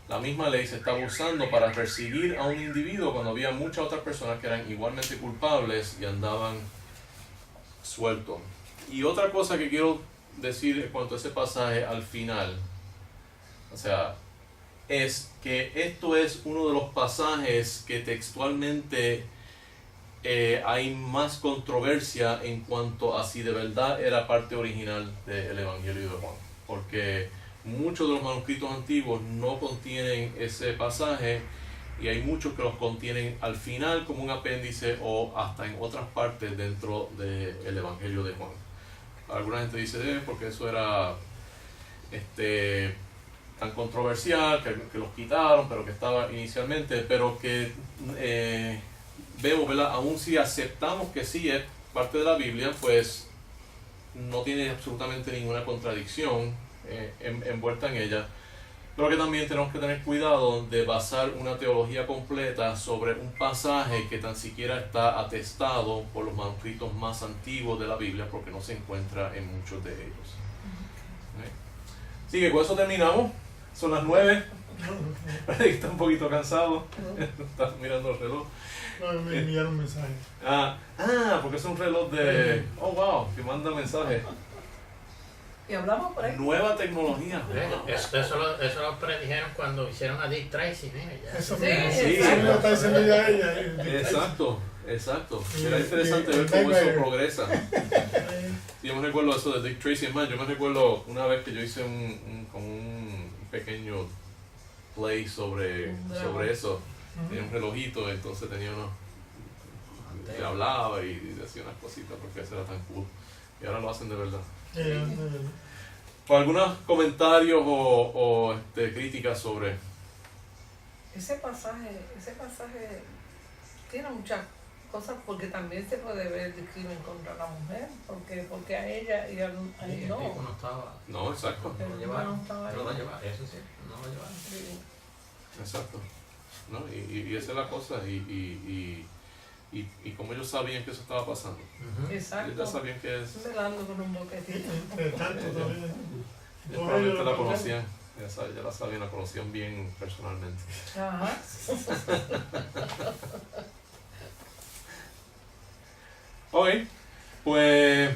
La misma ley se estaba usando para perseguir a un individuo cuando había muchas otras personas que eran igualmente culpables y andaban sueltos. Y otra cosa que quiero decir en cuanto a ese pasaje al final, es que esto es uno de los pasajes que textualmente hay más controversia en cuanto a si de verdad era parte original del Evangelio de Juan, porque muchos de los manuscritos antiguos no contienen ese pasaje y hay muchos que los contienen al final como un apéndice o hasta en otras partes dentro del Evangelio de Juan. Alguna gente dice porque eso era tan controversial que los quitaron, pero que estaba inicialmente, pero que vemos, ¿verdad? Aún si aceptamos que sí es parte de la Biblia, pues no tiene absolutamente ninguna contradicción envuelta en ella, pero que también tenemos que tener cuidado de basar una teología completa sobre un pasaje que tan siquiera está atestado por los manuscritos más antiguos de la Biblia, porque no se encuentra en muchos de ellos. Así que con eso terminamos. Son las 9. Está un poquito cansado. Está mirando el reloj. No, me enviaron un mensaje. Porque es un reloj de... Oh, wow, que manda mensajes. Y hablamos por ahí. Nueva tecnología. Eso lo predijeron cuando hicieron a Dick Tracy, mira. Eso Sí, lo está diciendo ya ella. Exacto. Será interesante ver cómo eso progresa. Sí, yo me recuerdo eso de Dick Tracy. Es más, yo me recuerdo una vez que yo hice un pequeño play sobre eso. Tenía un relojito, entonces tenía y hablaba y decía unas cositas porque eso era tan cool. Y ahora lo hacen de verdad. ¿O algunos comentarios o críticas sobre ese pasaje tiene muchas cosas, porque también se puede ver discrimen contra la mujer, porque a ella y a él El no. tipo no estaba. No, exacto. No lo llevaron. No estaba ahí. No lo llevaron, eso sí, no lo llevaron. Sí. Exacto. ¿No? Y esa es la cosa. Y como ellos sabían que eso estaba pasando. Ujú. Ellos ya Exacto. sabían que es. Velando con un boquetito. Entre tanto también. Ellos probablemente la conocían. Ya la sabían, la conocían bien personalmente. Ajá. Ok, pues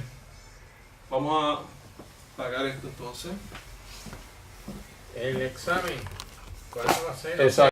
vamos a pagar esto entonces. El examen, ¿cuál va a ser? Exacto.